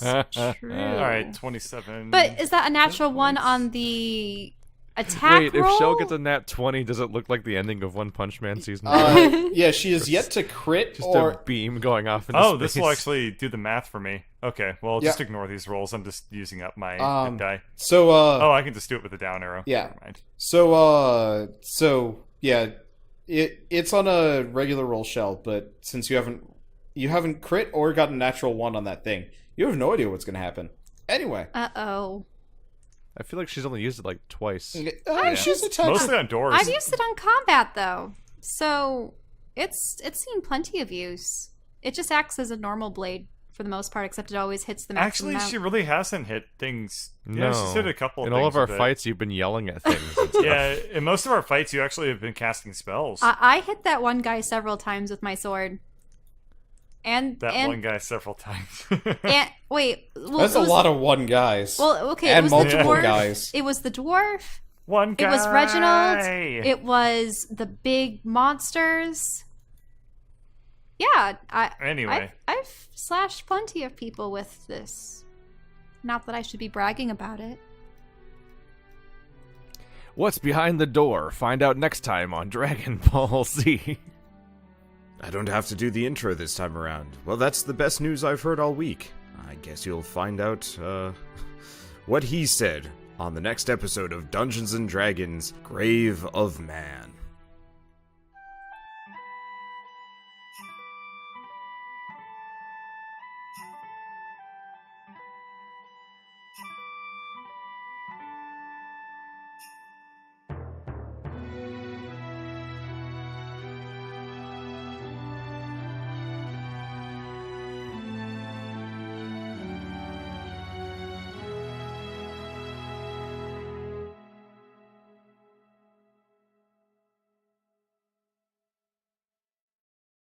true. Alright, 27. But is that a natural one on the attack Wait, roll? if Shell gets a nat 20, does it look like the ending of One Punch Man season 2? Yeah, she is yet to crit Just or a beam going off into Oh, space. this will actually do the math for me. Okay, well, Yeah. just ignore these rolls. I'm just using up my hit die. so Oh, I can just do it with the down arrow. Yeah. Never mind. So yeah, it's on a regular roll, Shell, but since you haven't crit or gotten natural 1 on that thing, you have no idea what's gonna happen. Anyway, Uh-oh. I feel like she's only used it like twice. she's attacked. Mostly on doors. I've used it on combat, though. So, it's seen plenty of use. It just acts as a normal blade for the most part, except it always hits the maximum Actually, amount. she really hasn't hit things. No. Yeah, she's hit a couple of In things all of our with it. fights, you've been yelling at things. And stuff. Yeah, in most of our fights, you actually have been casting spells. I hit that one guy several times with my sword. And One guy several times. and wait, well, That's it a was- lot of 1 guys. Well, okay, and it was the multiple dwarf. guys. It was the dwarf. One guy. It was Reginald. It was the big monsters. Yeah, Anyway. I've slashed plenty of people with this. Not that I should be bragging about it. What's behind the door? Find out next time on Dragon Ball Z. I don't have to do the intro this time around. Well, that's the best news I've heard all week. I guess you'll find out, what he said on the next episode of Dungeons & Dragons: Grave of Man.